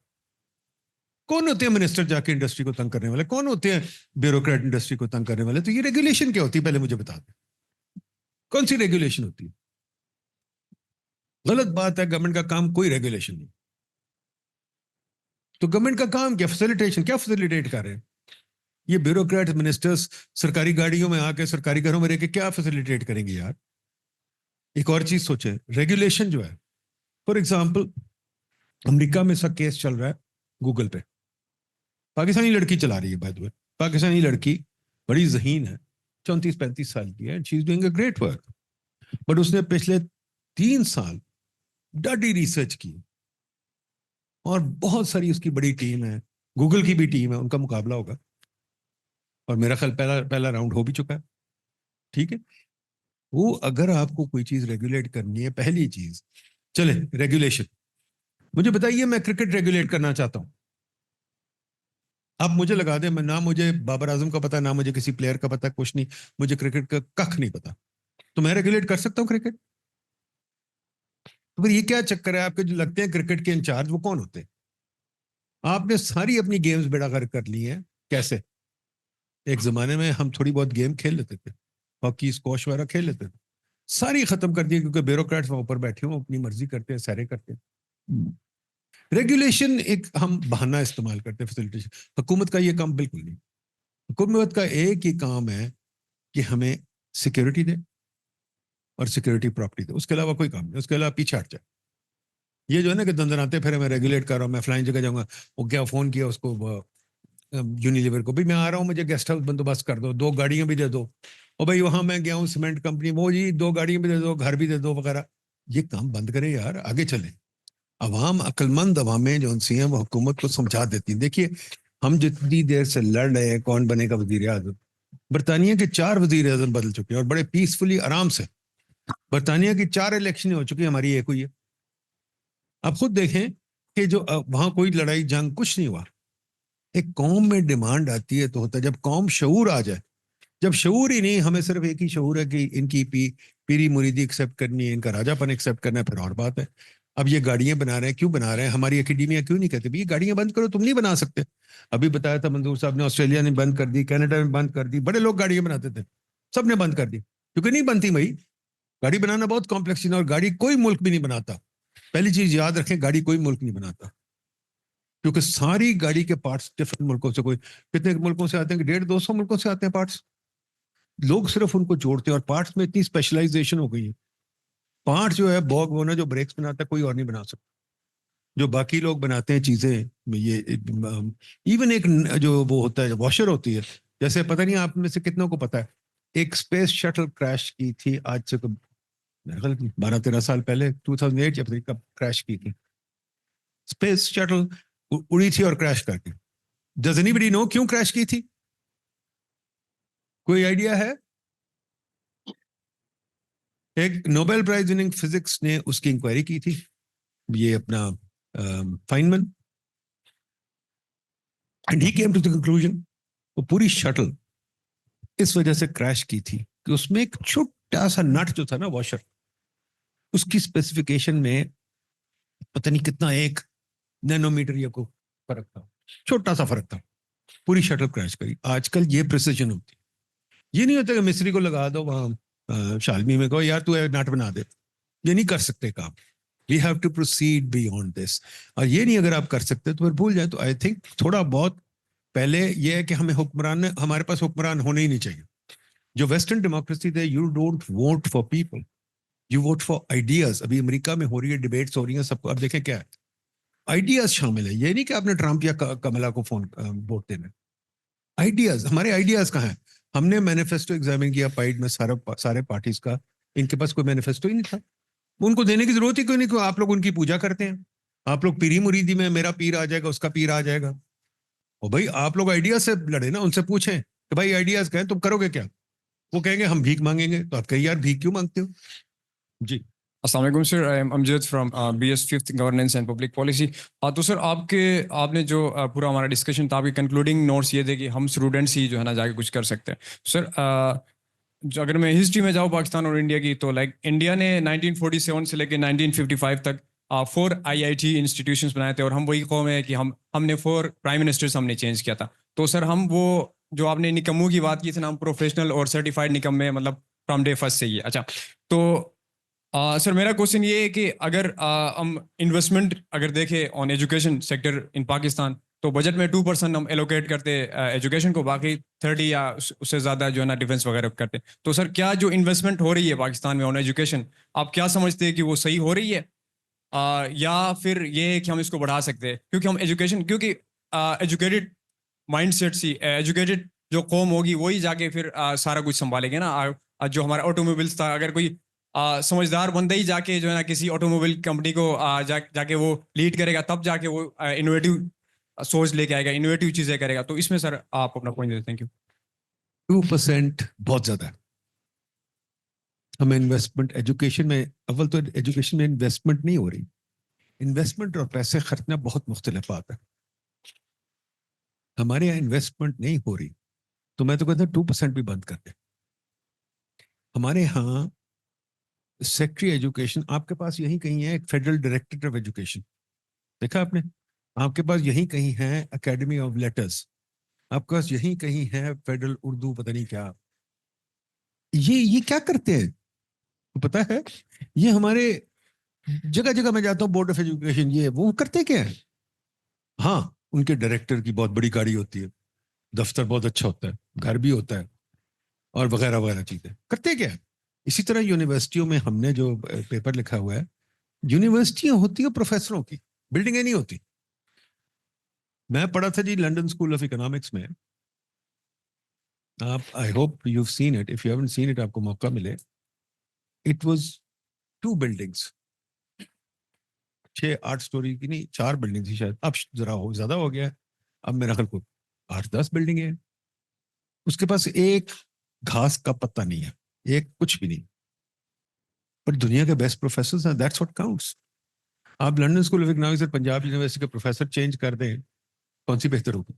कौन होते हैं मिनिस्टर जाके इंडस्ट्री को तंग करने वाले? कौन होते हैं ब्यूरोक्रेट इंडस्ट्री को तंग करने वाले? तो ये रेगुलेशन क्या होती है, पहले मुझे बता दें। कौन सी रेगुलेशन होती है? गलत बात है, गवर्नमेंट का काम कोई रेगुलेशन नहीं। तो गवर्नमेंट का काम क्या? फैसिलिटेशन। क्या फैसिलिटेट कर रहे हैं ये ब्यूरोक्रेट मिनिस्टर्स? सरकारी गाड़ियों में आके सरकारी घरों में रह के क्या फैसिलिटेट करेंगे यार? एक और चीज सोचे, रेगुलेशन जो है, फॉर एग्जाम्पल अमेरिका में सब केस चल रहा है गूगल पे, पाकिस्तानी लड़की चला रही है, बाय द वे पाकिस्तानी लड़की बड़ी ज़हीन है, 34-35 साल की है, she is doing a great work, but उसने पिछले 3 साल डाडी रिसर्च की और बहुत सारी उसकी बड़ी टीम है, गूगल की भी टीम है, उनका मुकाबला होगा और मेरा ख्याल पहला पहला राउंड हो भी चुका है। ठीक है, वो अगर आपको कोई चीज रेगुलेट करनी है, पहली चीज चले रेगुलेशन। मुझे बताइए, मैं क्रिकेट रेगुलेट करना चाहता हूं, आप मुझे लगा दें, मैं ना मुझे बाबर आजम का पता, ना मुझे किसी प्लेयर का पता, कुछ नहीं, मुझे क्रिकेट का कख नहीं पता, तो मैं रेगुलेट कर सकता हूं क्रिकेट? तो फिर ये क्या चक्कर है? आपके जो लगते हैं क्रिकेट के इंचार्ज, वो कौन होते हैं? आपने सारी अपनी गेम्स बेड़ागर कर ली हैं। कैसे? एक जमाने में हम थोड़ी बहुत गेम खेल लेते थे, हॉकी स्क्वॉश वगैरह खेल लेते थे, सारी खत्म कर दी क्योंकि ब्यूरोक्रेट्स वहां ऊपर बैठे हो, अपनी मर्जी करते हैं, सारे करते हैं। रेगुलेशन एक हम बहाना इस्तेमाल करते हैं, फैसिलिटेशन। हुकूमत का ये काम बिल्कुल नहीं। हुकूमत का एक ही काम है कि हमें सिक्योरिटी दे और सिक्योरिटी प्रॉपर्टी दे, उसके अलावा कोई काम नहीं, उसके अलावा पीछे हट जाए। ये जो है ना कि दंदनाते फिर मैं रेगुलेट कर रहा हूँ, मैं फ्लाइंग जगह जाऊंगा, वो क्या फोन किया उसको यूनिलीवर को, भाई मैं आ रहा हूँ, मुझे गेस्ट हाउस बंदोबस्त कर दो, 2 गाड़ियां भी दे दो, और भाई वहां मैं गया हूँ सीमेंट कंपनी, वो जी 2 गाड़ियां भी दे दो, घर भी दे दो वगैरह। ये काम बंद करें यार, आगे चले। अवाम अक्लमंद अवामें जो सी हैं वो हुकूमत को समझा देती हैं। देखिए, हम जितनी देर से लड़ रहे हैं कौन बनेगा वजीर आजम, बरतानिया के 4 वजीर आजम बदल चुके हैं और बड़े पीसफुली आराम से। बरतानिया की 4 इलेक्शन हो चुकी है, हमारी एक हुई है। आप खुद देखें कि जो वहां कोई लड़ाई जंग कुछ नहीं हुआ। एक कौम में डिमांड आती है तो होता है, जब कौम शऊर आ जाए, जब शऊर ही नहीं, हमें सिर्फ एक ही शऊर है कि इनकी पीरी मुरीदी एक्सेप्ट करनी है, इनका राजापन एक्सेप्ट करना है, फिर और बात है। अब ये गाड़ियां बना रहे हैं, क्यों बना रहे हैं? हमारी एकेडमिया क्यों नहीं कहते ये गाड़ियां बंद करो, तुम नहीं बना सकते? अभी बताया था मंजूर साहब ने, ऑस्ट्रेलिया ने बंद कर दी, कनाडा में बंद कर दी, बड़े लोग गाड़ियां बनाते थे, सब ने बंद कर दी क्योंकि नहीं बनती भाई। गाड़ी बनाना बहुत कॉम्प्लेक्स है और गाड़ी कोई मुल्क भी नहीं बनाता। पहली चीज याद रखें, गाड़ी कोई मुल्क नहीं बनाता, क्योंकि सारी गाड़ी के पार्ट्स डिफरेंट मुल्कों से, कोई कितने मुल्कों से आते हैं, 150-200 मुल्कों से आते हैं पार्ट्स। लोग सिर्फ उनको जोड़ते हैं और पार्ट्स में इतनी स्पेशलाइजेशन हो गई है। पार्ट जो है बॉग वो ना, जो ब्रेक्स बनाता है कोई और नहीं बना सकता, जो बाकी लोग बनाते हैं चीजें। ये इवन एक जो वो होता है, वॉशर होती है, जैसे पता नहीं आप में से कितनों को पता है, एक स्पेस शटल क्रैश की थी आज से 12-13 साल पहले, 2008 या पता नहीं कब क्रैश की थी। स्पेस शटल उड़ी थी और क्रैश कर गई। डज एनीबडी नो क्यों क्रैश की थी? कोई आइडिया है? एक नोबेल प्राइज विनिंग फिजिक्स ने उसकी इंक्वायरी की थी, ये अपना Feynman, and he came to the conclusion वो पूरी शटल इस वजह से क्रैश की थी कि उसमें एक छोटा सा नट जो था ना, वॉशर, उसकी स्पेसिफिकेशन में पता नहीं कितना, 1 नैनोमीटर या को फर्क था, छोटा सा फर्क था, पूरी शटल क्रैश करी। आजकल ये प्रिसिजन होती, ये नहीं होता कि मिस्त्री को लगा दो वहां शालमी में, कहो यार तू नट बना दे, ये नहीं कर सकते काम। We have to proceed beyond this, और ये नहीं अगर आप कर सकते तो फिर भूल जाए। तो आई थिंक थोड़ा बहुत पहले ये है कि हमें हुक्मरान, हमारे पास हुक्मरान होने ही नहीं चाहिए। जो वेस्टर्न डेमोक्रेसी थे, you don't vote for people, you won't for ideas. अभी अमेरिका में हो रही है, डिबेट्स हो रही हैं, सबको अब देखें क्या है, आइडियाज शामिल है। ये नहीं कि आपने ट्रंप या कमला को फोन वोट देना, आइडियाज। हमारे आइडियाज कहाँ हैं? हमने मैनिफेस्टो एग्जामिन किया पाइड में सारे पार्टीज का, इनके पास कोई मैनिफेस्टो ही नहीं था। उनको देने की जरूरत ही क्यों नहीं, क्यों आप लोग उनकी पूजा करते हैं? आप लोग पीरी मुरीदी में मेरा पीर आ जाएगा, उसका पीर आ जाएगा। और भाई आप लोग आइडिया से लड़े ना, उनसे पूछें कि भाई आइडियाज कहें तुम करोगे क्या? वो कहेंगे हम भीख मांगेंगे। तो आप कहिए यार भीख क्यों मांगते हो? जी। अस्सलाम वालेकुम sir, I am Amjad from BS 5th governance and public policy. तो सर आपने जो पूरा हमारा डिस्कशन था, आपके कंक्लूडिंग नोट्स ये थे कि हम स्टूडेंट्स ही जो है ना जाके कुछ कर सकते हैं। सर जो अगर मैं हिस्ट्री में जाऊँ पाकिस्तान और इंडिया की, तो लाइक इंडिया ने 1947 से लेकर 1955 तक 4 IIT इंस्टीट्यूशंस बनाए थे, और हम वही कौम है कि हमने 4 प्राइम मिनिस्टर्स हमने चेंज किया था। तो सर हम वो जो आपने निकम्मों की बात की थी ना, हम प्रोफेशनल और सर्टिफाइड निकम्मे मतलब फ्रॉम डे फर्स्ट से ही है। अच्छा, तो सर मेरा क्वेश्चन ये है कि अगर हम इन्वेस्टमेंट अगर देखें on education sector in Pakistan, तो बजट में 2% हम एलोकेट करते एजुकेशन को, बाकी 30 या उससे ज़्यादा जो है ना डिफेंस वगैरह करते। तो सर क्या जो इन्वेस्टमेंट हो रही है पाकिस्तान में ऑन एजुकेशन, आप क्या समझते हैं कि वो सही हो रही है, या फिर ये है कि हम इसको बढ़ा सकते हैं? क्योंकि हम एजुकेशन, क्योंकि एजुकेटेड माइंडसेट सी एजुकेटेड जो कौम होगी वही जाके फिर सारा कुछ संभालेंगे ना। जो हमारा ऑटोमोबाइल्स था, अगर कोई समझदार बंदा ही जाके जो है ना किसी ऑटोमोबाइल कंपनी को जाके वो लीड करेगा, तब जाके वो इनोवेटिव सोच लेके आएगा, इनोवेटिव चीजें करेगा। तो इसमें सर आप अपना पॉइंट देते। Thank you. 2% बहुत ज्यादा है। हमें इन्वेस्टमेंट एजुकेशन में, अव्वल तो एजुकेशन में इन्वेस्टमेंट नहीं हो रही। इन्वेस्टमेंट और पैसे खर्चना बहुत मुख्तलिफ बात है। हमारे यहाँ इन्वेस्टमेंट नहीं हो रही, तो मैं तो कहता हूँ 2% भी बंद कर दे। हमारे यहाँ सेक्रेटरी एजुकेशन आपके पास यहीं कहीं है, एक फेडरल डायरेक्टरेट ऑफ एजुकेशन, देखा आपने? आपके पास यहीं कहीं है एकेडमी ऑफ लेटर्स, आपके पास यहीं कहीं है फेडरल उर्दू पता नहीं क्या। ये क्या करते हैं तो पता है? ये हमारे जगह जगह मैं जाता हूँ, बोर्ड ऑफ एजुकेशन ये वो करते क्या है? हाँ, उनके डायरेक्टर की बहुत बड़ी गाड़ी होती है, दफ्तर बहुत अच्छा होता है, घर भी होता है, और वगैरह वगैरह चीजें करते क्या है। इसी तरह यूनिवर्सिटियों में हमने जो पेपर लिखा हुआ है, यूनिवर्सिटियां होती है प्रोफेसरों की, बिल्डिंगें नहीं होती। मैं पढ़ा था जी लंदन स्कूल ऑफ इकोनॉमिक्स में। आप, I hope you have seen it, if you haven't seen it आपको मौका मिले। इट वाज 2 बिल्डिंग्स, 6-8 स्टोरी की नहीं, 4 बिल्डिंग थी शायद, अब जरा हो ज्यादा हो गया है। अब मेरा ख्याल को 8-10 बिल्डिंग है। उसके पास एक घास का पत्ता नहीं है, एक कुछ भी नहीं, पर दुनिया के बेस्ट प्रोफेसर हैं, दैट्स व्हाट काउंट्स। आप लंदन स्कूल ऑफ इकोनॉमिक्स और पंजाब यूनिवर्सिटी के प्रोफेसर चेंज कर दें, कौन सी बेहतर होगी?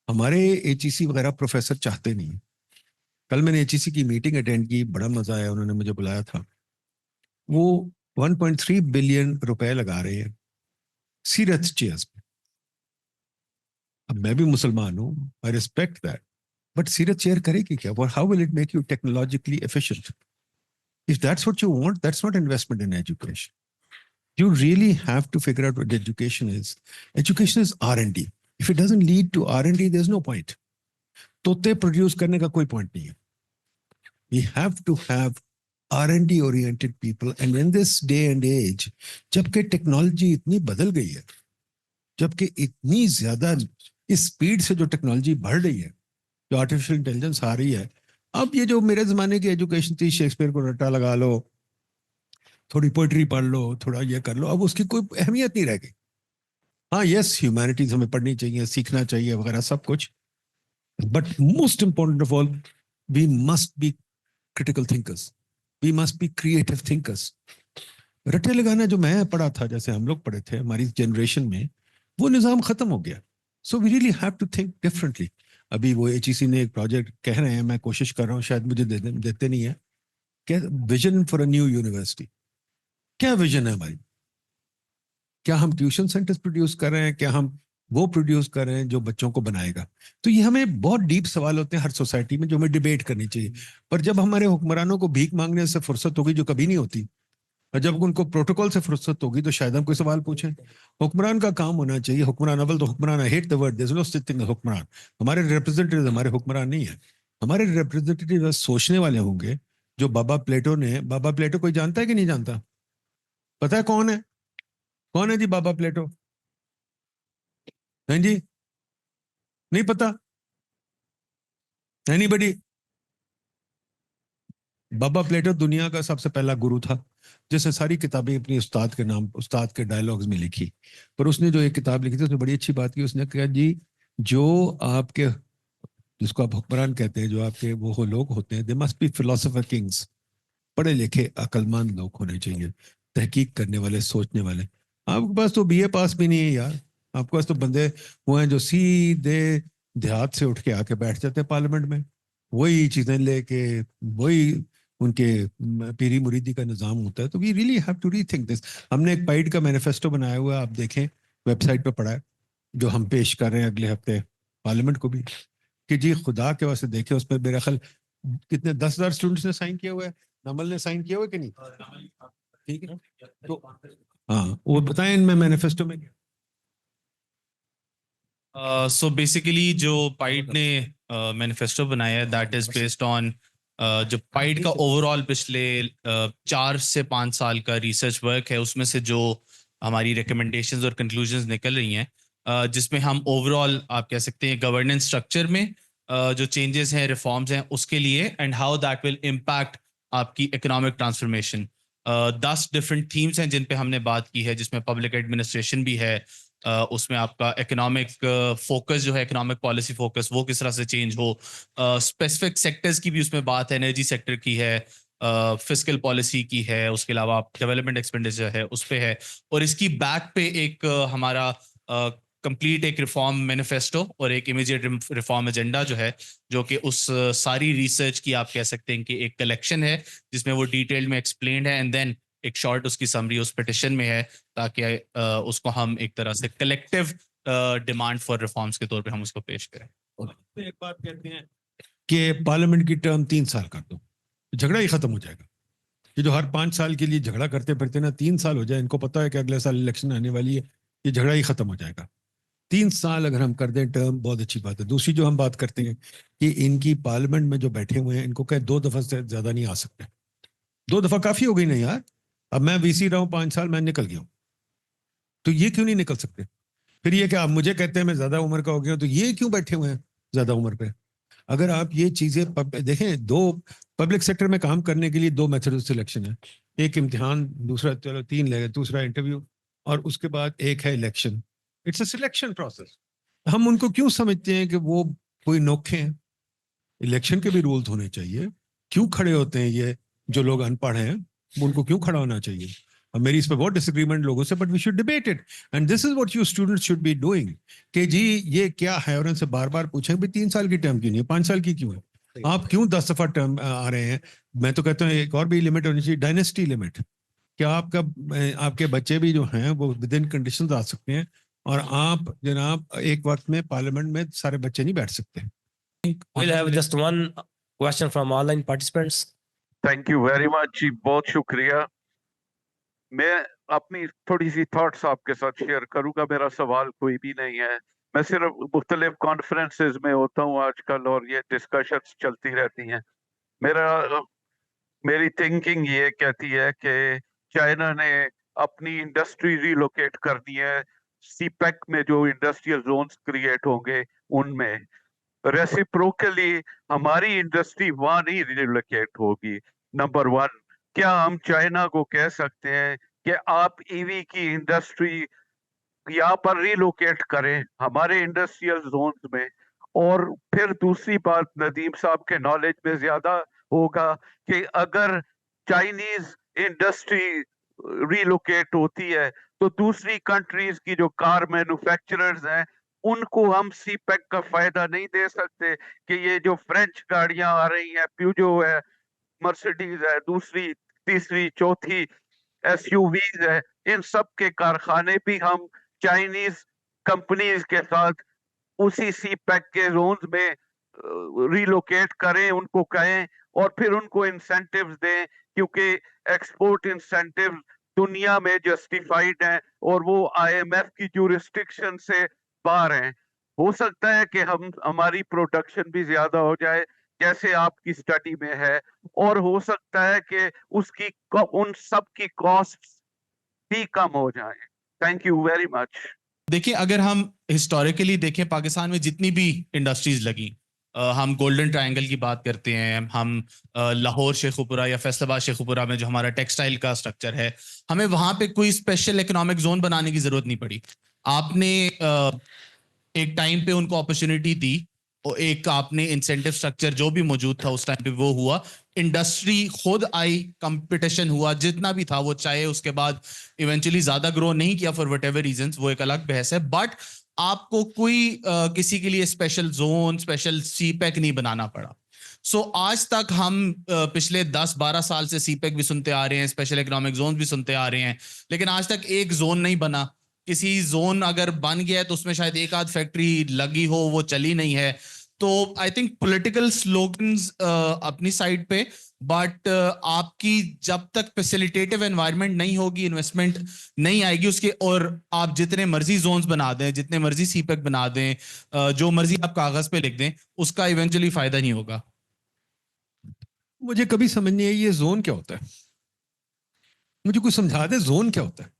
हमारे HEC वगैरह प्रोफेसर चाहते नहीं। कल मैंने HEC की मीटिंग अटेंड की, बड़ा मजा आया, उन्होंने मुझे बुलाया था। वो 1.3 बिलियन रुपए लगा रहे हैं सीरत चेयर्स पे। अब मैं भी मुसलमान हूँ, आई रिस्पेक्ट दैट, बट सीरत चेयर करेगी क्या? How will it make you technologically efficient? If that's what you want, that's not investment in education. You really have to figure out what education is. Education is R&D. If it doesn't lead to R&D, there's no point. तोते produce करने का कोई point नहीं है. We have to have R&D oriented people, and in this day and age, जबकि technology इतनी बदल गई है, जबकि इतनी ज्यादा इस स्पीड से जो टेक्नोलॉजी बढ़ रही है, जो आर्टिफिशियल इंटेलिजेंस आ रही है, अब ये जो मेरे जमाने की एजुकेशन थी, शेक्सपियर को रट्टा लगा लो, थोड़ी पोइट्री पढ़ लो, थोड़ा ये कर लो, अब उसकी कोई अहमियत नहीं रह गई. हाँ, यस, ह्यूमैनिटीज हमें पढ़नी चाहिए, सीखना चाहिए वगैरह सब कुछ, but most important of all, we must be critical thinkers, we must be creative thinkers. रट्टे लगाना जो मैं पढ़ा था, जैसे हम लोग पढ़े थे हमारी जनरेशन में, वो निज़ाम खत्म हो गया. So we really have to think differently. अभी वो HEC ने एक प्रोजेक्ट कह रहे हैं, मैं कोशिश कर रहा हूँ, शायद मुझे देते नहीं है, vision for a new university. क्या विजन है हमारी? क्या हम ट्यूशन सेंटर्स प्रोड्यूस कर रहे हैं? क्या हम वो प्रोड्यूस कर रहे हैं जो बच्चों को बनाएगा? तो ये हमें बहुत डीप सवाल होते हैं हर सोसाइटी में, जो हमें डिबेट करनी चाहिए. पर जब हमारे हुक्मरानों को भीख मांगने से फुर्सत होगी, जो कभी नहीं होती, और जब उनको प्रोटोकॉल से फुर्सत होगी, तो शायद हम कोई सवाल पूछें. हुक्मरान का काम होना चाहिए, हुक्मरान अव्वल तो हुक्मरान, I hate the word, there is no such thing as हुक्मरान. हमारे रिप्रेजेंटेटिव हमारे हुक्मरान नहीं है. हमारे रिप्रेजेंटेटिव सोचने वाले होंगे, जो बाबा प्लेटो कोई जानता है कि नहीं जानता? पता है कौन है? कौन है जी बाबा प्लेटो? हैं जी? नहीं पता? एनीबडी? बाबा प्लेटो दुनिया का सबसे पहला गुरु था, जिसने सारी किताबें अपनी उस्ताद के नाम, उस्ताद के डायलॉग्स में लिखी। पर उसने जो एक किताब लिखी थी उसने बड़ी अच्छी बात की। उसने कहा जी, जो आपके, जिसको आप हुक्मरान कहते हैं, जो आपके वो लोग होते हैं, they must be philosopher Kings, पढ़े लिखे अक्लमंद लोग होने चाहिए, तहकीक करने वाले, सोचने वाले। आपके पास तो बीए पास भी नहीं है यार, आपके पास तो बंदे वो हैं जो सीधे देहात से उठ के आके बैठ जाते हैं पार्लियामेंट में, वही चीजें लेके, वही उनके पीरी मुरीदी का निजाम होता है। तो we really have to rethink this. हमने एक पाइड का मैनिफेस्टो बनाया हुआ है, आप देखें, वेबसाइट पे पड़ा है, जो हम पेश कर रहे हैं अगले हफ्ते पार्लियामेंट को भी, कि जी खुदा के वास्ते देखें। उस पर मेरा ख्याल कितने 10,000 स्टूडेंट्स ने साइन किया हुआ है, नमल ने साइन किया हुआ है कि नहीं? ठीक है, तो हाँ, वो बताएं इनमें मैनिफेस्टो में क्या। सो बेसिकली जो पाइड ने मैनिफेस्टो बनाया है, दैट इज बेस्ड ऑन जो पाइड का ओवरऑल पिछले 4 से 5 साल का रिसर्च वर्क है, उसमें से जो हमारी रिकमेंडेशंस और कंक्लूजन्स निकल रही हैं, जिसमें हम ओवरऑल आप कह सकते हैं गवर्नेंस स्ट्रक्चर में जो चेंजेस हैं, रिफॉर्म्स हैं उसके लिए, and how that will impact आपकी इकोनॉमिक ट्रांसफॉर्मेशन। 10 डिफरेंट थीम्स हैं जिन पे हमने बात की है, जिसमें पब्लिक एडमिनिस्ट्रेशन भी है, उसमें आपका इकोनॉमिक फोकस जो है, इकोनॉमिक पॉलिसी फोकस, वो किस तरह से चेंज हो, स्पेसिफिक सेक्टर्स की भी उसमें बात है, एनर्जी सेक्टर की है, फिस्कल पॉलिसी की है, उसके अलावा आप डेवलपमेंट एक्सपेंडिचर है उस पे है, और इसकी बैक पे एक हमारा कंप्लीट एक रिफॉर्म मैनिफेस्टो और एक इमीडिएट रिफॉर्म एजेंडा जो है, जो कि उस सारी रिसर्च की आप कह सकते हैं कि एक कलेक्शन है, जिसमें वो डिटेल में एक्सप्लेन्ड है, एंड देन एक शॉर्ट उसकी समरी उस पिटिशन में है, ताकि उसको हम एक तरह से कलेक्टिव डिमांड फॉर रिफॉर्म्स के तौर पे हम उसको पेश करें। तो एक बात कहते हैं कि पार्लियामेंट की टर्म 3 साल कर दो, झगड़ा ही खत्म हो जाएगा। ये जो हर 5 साल के लिए झगड़ा करते फिरते ना, 3 साल हो जाए, इनको पता है कि अगले साल इलेक्शन आने वाली है, ये झगड़ा ही खत्म हो जाएगा। 3 साल अगर हम कर दें टर्म, बहुत अच्छी बात है। दूसरी जो हम बात करते हैं कि इनकी पार्लियामेंट में जो बैठे हुए हैं, इनको कहे 2 दफा से ज्यादा नहीं आ सकते। 2 दफा काफी हो गई ना यार। अब मैं वीसी रहा हूं 5 साल, मैं निकल गया हूं, तो ये क्यों नहीं निकल सकते? फिर ये क्या आप मुझे कहते हैं मैं ज्यादा उम्र का हो गया, तो ये क्यों बैठे हुए हैं ज्यादा उम्र पे? अगर आप ये चीजें देखें, दो पब्लिक सेक्टर में काम करने के लिए 2 मेथड ऑफ सिलेक्शन है, एक इम्तिहान, दूसरा, चलो 3 ले, दूसरा इंटरव्यू, और उसके बाद एक है election. It's a selection process. हम उनको क्यों समझते हैं कि वो कोई नोखे हैं? इलेक्शन के भी रूल्स होने चाहिए। क्यों खड़े होते हैं ये जो लोग अनपढ़ हैं, उनको क्यों खड़ा होना चाहिए? अब मेरी इस पर बहुत डिसएग्रीमेंट लोगों से, but we should debate it, and this is what you students should be doing, कि जी ये क्या है, और उनसे बार बार पूछें भी 3 साल की टर्म क्यों नहीं है, 5 साल की क्यों है, आप क्यों 10 दफा टर्म आ रहे हैं? मैं तो कहता हूँ एक और भी लिमिट होनी चाहिए, डायनेस्टी लिमिट। क्या आपका आपके बच्चे भी जो हैं वो विद इन कंडीशन आ सकते हैं, और आप जनाब एक वक्त में पार्लियामेंट में सारे बच्चे नहीं बैठ सकते। We'll have just one question from online participants. Thank you very much जी, बहुत शुक्रिया। मैं अपनी थोड़ी सी थॉट्स आपके साथ शेयर करूंगा। मेरा सवाल कोई भी नहीं है, मैं सिर्फ मुख्तलिफ कॉन्फ्रेंसेस में होता हूँ आजकल, और ये डिस्कशंस चलती रहती हैं। मेरी थिंकिंग ये कहती है कि चाइना ने अपनी इंडस्ट्री रिलोकेट कर दी है, सीपेक में जो इंडस्ट्रियल जोन्स क्रिएट होंगे उनमें। रेसिप्रोकली हमारी इंडस्ट्री वहां नहीं रिलोकेट होगी। नंबर 1, क्या हम चाइना को कह सकते हैं कि आप ईवी की इंडस्ट्री यहाँ पर रिलोकेट करें हमारे इंडस्ट्रियल जोन्स में? और फिर दूसरी बात, नदीम साहब के नॉलेज में ज्यादा होगा, कि अगर चाइनीज इंडस्ट्री रिलोकेट होती है तो दूसरी कंट्रीज की जो कार मैन्युफैक्चरर्स हैं उनको हम सीपेक का फायदा नहीं दे सकते? कि ये जो फ्रेंच गाड़ियां आ रही हैं, प्यूजो है, मर्सिडीज है, दूसरी तीसरी चौथी एसयूवीज है, इन सब के कारखाने भी हम चाइनीज कंपनीज के साथ उसी सी पैक के जोन्स में रिलोकेट करें, उनको कहें, और फिर उनको इंसेंटिव्स दें, क्योंकि एक्सपोर्ट इंसेंटिव दुनिया में जस्टिफाइड हैं और वो आईएमएफ की ज्यूरिस्डिक्शन से बाहर हैं। हो सकता है कि हम हमारी प्रोडक्शन भी ज्यादा हो जाए जैसे आपकी स्टडी में है, और हो सकता है कि उसकी उन सब की कॉस्ट भी कम हो जाए। Thank you very much. देखिए, अगर हम हिस्टोरिकली देखें, पाकिस्तान में जितनी भी इंडस्ट्रीज लगी, हम गोल्डन ट्रायंगल की बात करते हैं, हम लाहौर शेखुपुरा या फैसलाबाद शेखुपुरा में जो हमारा टेक्सटाइल का स्ट्रक्चर है, हमें वहां पे कोई स्पेशल इकोनॉमिक जोन बनाने की जरूरत नहीं पड़ी। आपने एक टाइम पे उनको अपॉर्चुनिटी दी और एक आपने इंसेंटिव स्ट्रक्चर जो भी मौजूद था उस टाइम पे वो हुआ, इंडस्ट्री खुद आई, कंपटीशन हुआ जितना भी था वो, चाहे उसके बाद इवेंचुअली ज्यादा ग्रो नहीं किया फॉर वट एवर रीजन, वो एक अलग बहस है, बट आपको कोई किसी के लिए स्पेशल जोन, स्पेशल सीपैक नहीं बनाना पड़ा। आज तक हम पिछले 10-12 साल से सीपैक भी सुनते आ रहे हैं, स्पेशल इकोनॉमिक जोन भी सुनते आ रहे हैं, लेकिन आज तक एक जोन नहीं बना। किसी जोन अगर बन गया है तो उसमें शायद एक आध फैक्ट्री लगी हो, वो चली नहीं है। तो आई थिंक पॉलिटिकल स्लोगन्स अपनी साइड पे, बट आपकी जब तक फैसिलिटेटिव एनवायरनमेंट नहीं होगी, इन्वेस्टमेंट नहीं आएगी उसके, और आप जितने मर्जी जोन्स बना दें, जितने मर्जी सीपैक बना दें, जो मर्जी आप कागज पे लिख दें, उसका इवेंचुअली फायदा नहीं होगा। मुझे कभी समझ नहीं आई ये जोन क्या होता है। मुझे कुछ समझा दे जोन क्या होता है।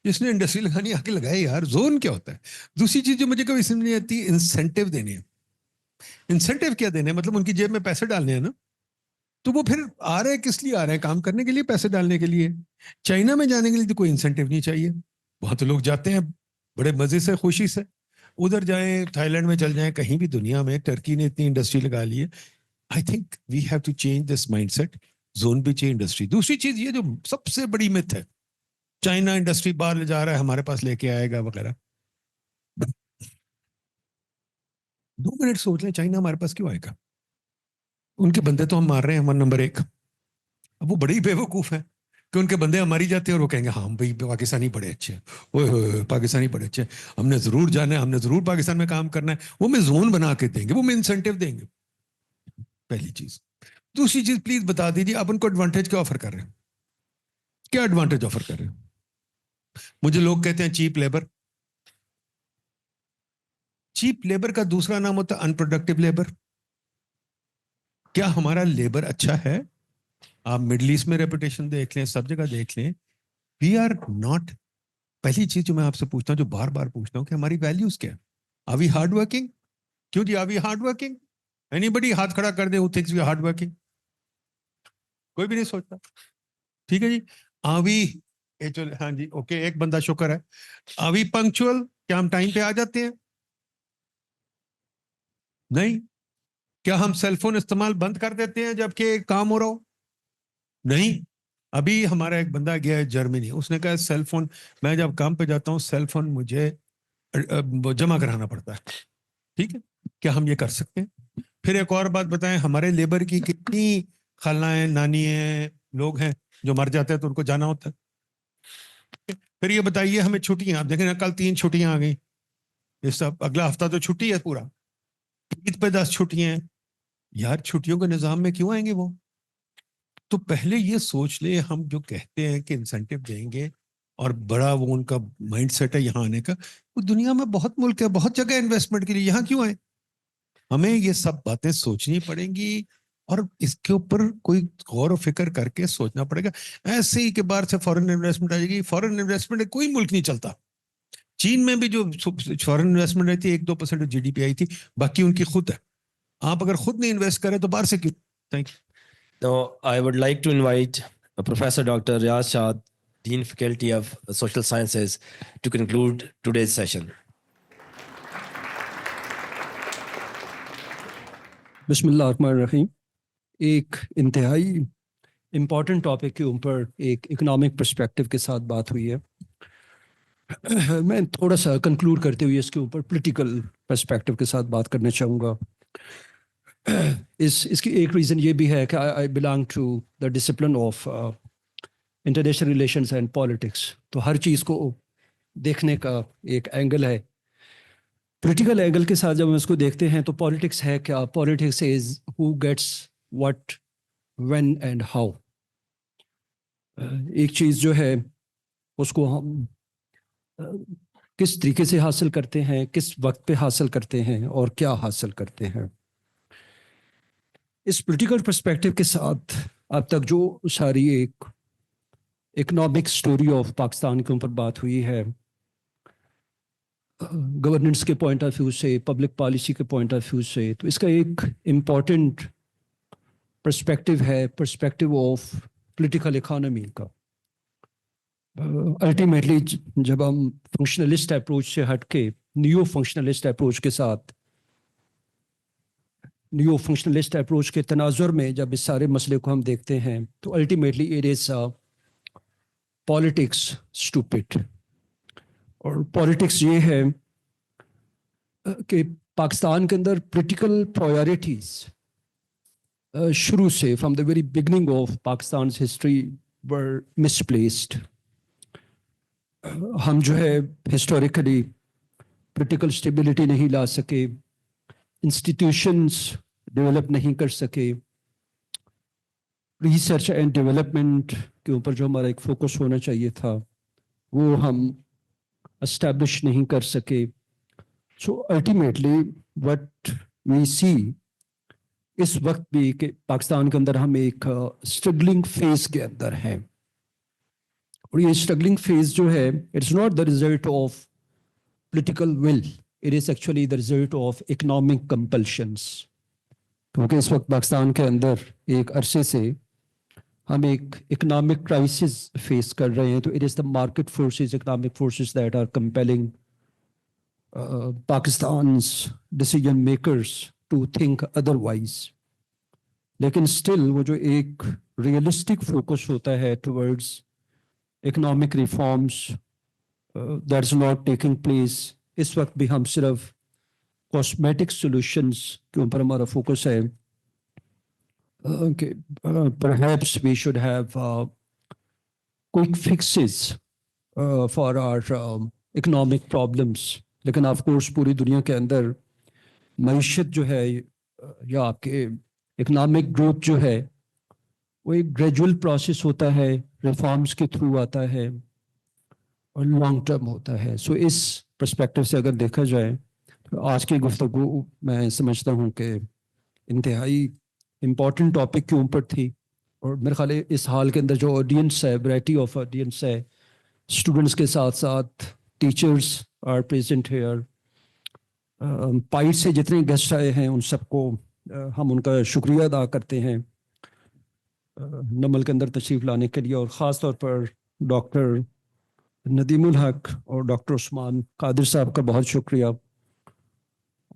जिसने इंडस्ट्री लगानी आके लगाए यार, जोन क्या होता है। दूसरी चीज जो मुझे कभी समझ नहीं आती, इंसेंटिव देने हैं। इंसेंटिव क्या देने हैं? मतलब उनकी जेब में पैसे डालने हैं ना, तो वो फिर आ रहे हैं किस लिए आ रहे हैं? काम करने के लिए, पैसे डालने के लिए। चाइना में जाने के लिए तो कोई इंसेंटिव नहीं चाहिए, वहां तो लोग जाते हैं बड़े मजे से, खुशी से। उधर जाएं, थाईलैंड में चल जाएं, कहीं भी दुनिया में, टर्की ने इतनी इंडस्ट्री लगा ली है। I think we have to change this mindset. Zone भी चाहिए, इंडस्ट्री। दूसरी चीज ये जो सबसे बड़ी मिथ है, चाइना इंडस्ट्री बाहर ले जा रहा है, हमारे पास लेके आएगा वगैरह। 2 मिनट सोच लें, चाइना हमारे पास क्यों आएगा? उनके बंदे तो हम मार रहे हैं, हमारा नंबर 1। अब वो बड़े ही बेवकूफ है कि उनके बंदे हमारी जाते हैं और वो कहेंगे हाँ भाई पाकिस्तानी बड़े अच्छे हैं, ओए पाकिस्तानी बड़े अच्छे हैं, हमने जरूर जाना है, हमने जरूर पाकिस्तान में काम करना है। वो हमें जोन बना के देंगे, वो हमें इंसेंटिव देंगे, पहली चीज। दूसरी चीज, प्लीज बता दीजिए आप उनको एडवांटेज क्या ऑफर कर रहे हैं? क्या एडवांटेज ऑफर कर रहे हैं? मुझे लोग कहते हैं चीप लेबर। चीप लेबर का दूसरा नाम होता है अनप्रोडक्टिव लेबर। क्या हमारा लेबर अच्छा है? आप मिडिल ईस्ट में रेपुटेशन देख लें, सब जगह देख लें, वी आर नॉट। पहली चीज जो मैं आपसे पूछता हूं, जो बार बार पूछता हूं, कि हमारी वैल्यूज क्या है? Are we hard working? क्यों जी, are we hard working? Anybody हाथ खड़ा कर दे who thinks we are hard working? कोई भी नहीं सोचता। ठीक है जी। आर वी, हाँ जी, ओके, एक बंदा शुक्र है। Are we punctual? क्या हम टाइम पे आ जाते हैं? नहीं। क्या हम सेलफोन इस्तेमाल बंद कर देते हैं जबकि काम हो रहा हो? नहीं। अभी हमारा एक बंदा गया है जर्मनी, उसने कहा सेलफोन, मैं जब काम पे जाता हूँ सेलफोन मुझे जमा कराना पड़ता है। ठीक है, क्या हम ये कर सकते हैं? फिर एक और बात बताएं, हमारे लेबर की कितनी खालाएं, नानी लोग हैं जो मर जाते हैं तो उनको जाना होता है। फिर ये बताइए, हमें छुट्टियां, आप देखें ना, कल 3 छुट्टियां आ गई, ये सब अगला हफ्ता तो छुट्टी है पूरा, ईद पे 10 छुट्टियां हैं। यार छुट्टियों के निजाम में क्यों आएंगे वो? तो पहले ये सोच ले, हम जो कहते हैं कि इंसेंटिव देंगे और बड़ा वो उनका माइंडसेट है यहाँ आने का, वो दुनिया में बहुत मुल्क है, बहुत जगह इन्वेस्टमेंट के लिए, यहाँ क्यों आए? हमें ये सब बातें सोचनी पड़ेंगी और इसके ऊपर कोई गौर और फिक्र करके सोचना पड़ेगा। ऐसे ही के बाहर से फॉरेन इन्वेस्टमेंट आ जाएगी। फॉरेन इन्वेस्टमेंट कोई मुल्क नहीं चलता। चीन में भी जो फॉरेन इन्वेस्टमेंट आई थी 1-2% GDP आई थी, बाकी उनकी खुद है। आप अगर खुद नहीं इन्वेस्ट करें तो बाहर से क्यों? Thank you. Now, I would like to invite Professor Dr. Riaz Shad, Dean Faculty of Social Sciences, to conclude today's session. बिस्मिल्लाहिर्रहमानिर्रहीम। एक इंतहाई इम्पॉर्टेंट टॉपिक के ऊपर एक इकोनॉमिक पर्सपेक्टिव के साथ बात हुई है। मैं थोड़ा सा कंक्लूड करते हुए इसके ऊपर पॉलिटिकल पर्सपेक्टिव के साथ बात करना चाहूँगा। इसकी एक रीज़न ये भी है कि I belong to the discipline of international relations and politics. तो हर चीज़ को देखने का एक एंगल है। पॉलिटिकल एंगल के साथ जब हम इसको देखते हैं तो पॉलिटिक्स है क्या? Politics is who gets what, when and how. एक चीज़ जो है उसको हम किस तरीके से हासिल करते हैं, किस वक्त पे हासिल करते हैं और क्या हासिल करते हैं। इस पॉलिटिकल पर्सपेक्टिव के साथ अब तक जो सारी एक इकोनॉमिक स्टोरी ऑफ पाकिस्तान के ऊपर बात हुई है, गवर्नेंस के पॉइंट ऑफ व्यू से, पब्लिक पॉलिसी के पॉइंट ऑफ व्यू से, तो इसका एक इम्पॉर्टेंट पर्सपेक्टिव है, पर्सपेक्टिव ऑफ पॉलिटिकल इकोनॉमी का। अल्टीमेटली जब हम फंक्शनलिस्ट अप्रोच से हटके न्यू फंक्शनलिस्ट अप्रोच के साथ, न्यू फंक्शनलिस्ट अप्रोच के तनाजुर में जब इस सारे मसले को हम देखते हैं, तो ultimately it is politics stupid. और पॉलिटिक्स ये है कि पाकिस्तान के अंदर पॉलिटिकल प्रायोरिटीज शुरू से, from the very beginning of Pakistan history, were misplaced. हम जो है हिस्टोरिकली पॉलिटिकल स्टेबिलिटी नहीं ला सके, इंस्टीट्यूशंस डेवलप नहीं कर सके, रिसर्च एंड डेवलपमेंट के ऊपर जो हमारा एक फोकस होना चाहिए था वो हम एस्टैब्लिश नहीं कर सके। सो अल्टीमेटली व्हाट वी सी इस वक्त भी कि पाकिस्तान के अंदर हम एक स्ट्रगलिंग फेज के अंदर हैं। और ये स्ट्रगलिंग फेज जो है, it's not the result of political will, it is actually the result of economic compulsions. क्योंकि इस वक्त पाकिस्तान के अंदर एक अरसे से हम एक इकोनॉमिक क्राइसिस फेस कर रहे हैं। तो it is the market forces, economic forces that are compelling Pakistan's decision makers to think otherwise. लेकिन स्टिल वो जो एक रियलिस्टिक फोकस होता है towards economic reforms, that is not taking place. इस वक्त भी हम सिर्फ कॉस्मेटिक सॉल्यूशंस के ऊपर हमारा फोकस है। Perhaps we should have quick fixes for our economic problems. लेकिन ऑफ कोर्स पूरी दुनिया के अंदर मईशत जो है या आपके इकोनॉमिक ग्रोथ जो है वो एक ग्रेजुअल प्रोसेस होता है, रिफॉर्म्स के थ्रू आता है और लॉन्ग टर्म होता है। सो इस पर्सपेक्टिव से अगर देखा जाए तो आज की गुफ्तगू मैं समझता हूँ कि इंतहाई इम्पॉर्टेंट टॉपिक के ऊपर थी। और मेरे ख्याल है इस हाल के अंदर जो ऑडियंस है, वैरायटी ऑफ ऑडियंस है, स्टूडेंट्स के साथ साथ टीचर्स आर प्रेजेंट हेयर। पाइड से जितने गेस्ट आए हैं उन सबको हम उनका शुक्रिया अदा करते हैं नमल के अंदर तशरीफ़ लाने के लिए। और ख़ास तौर पर डॉक्टर नदीमुल हक और डॉक्टर उस्मान कादिर साहब का बहुत शुक्रिया।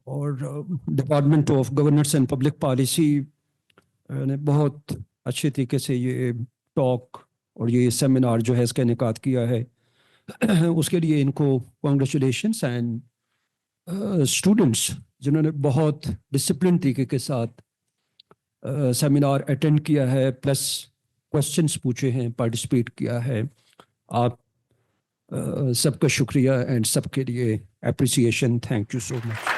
और department of governance and public policy ने बहुत अच्छे तरीके से ये टॉक और ये सेमिनार जो है इसका इनेकाद किया है। उसके लिए इनको कॉन्ग्रेचुलेशंस। एंड स्टूडेंट्स जिन्होंने बहुत डिसिप्लिन तरीके के साथ सेमिनार अटेंड किया है, प्लस क्वेश्चंस पूछे हैं, पार्टिसिपेट किया है, आप सबका शुक्रिया एंड सबके लिए appreciation. Thank you so much.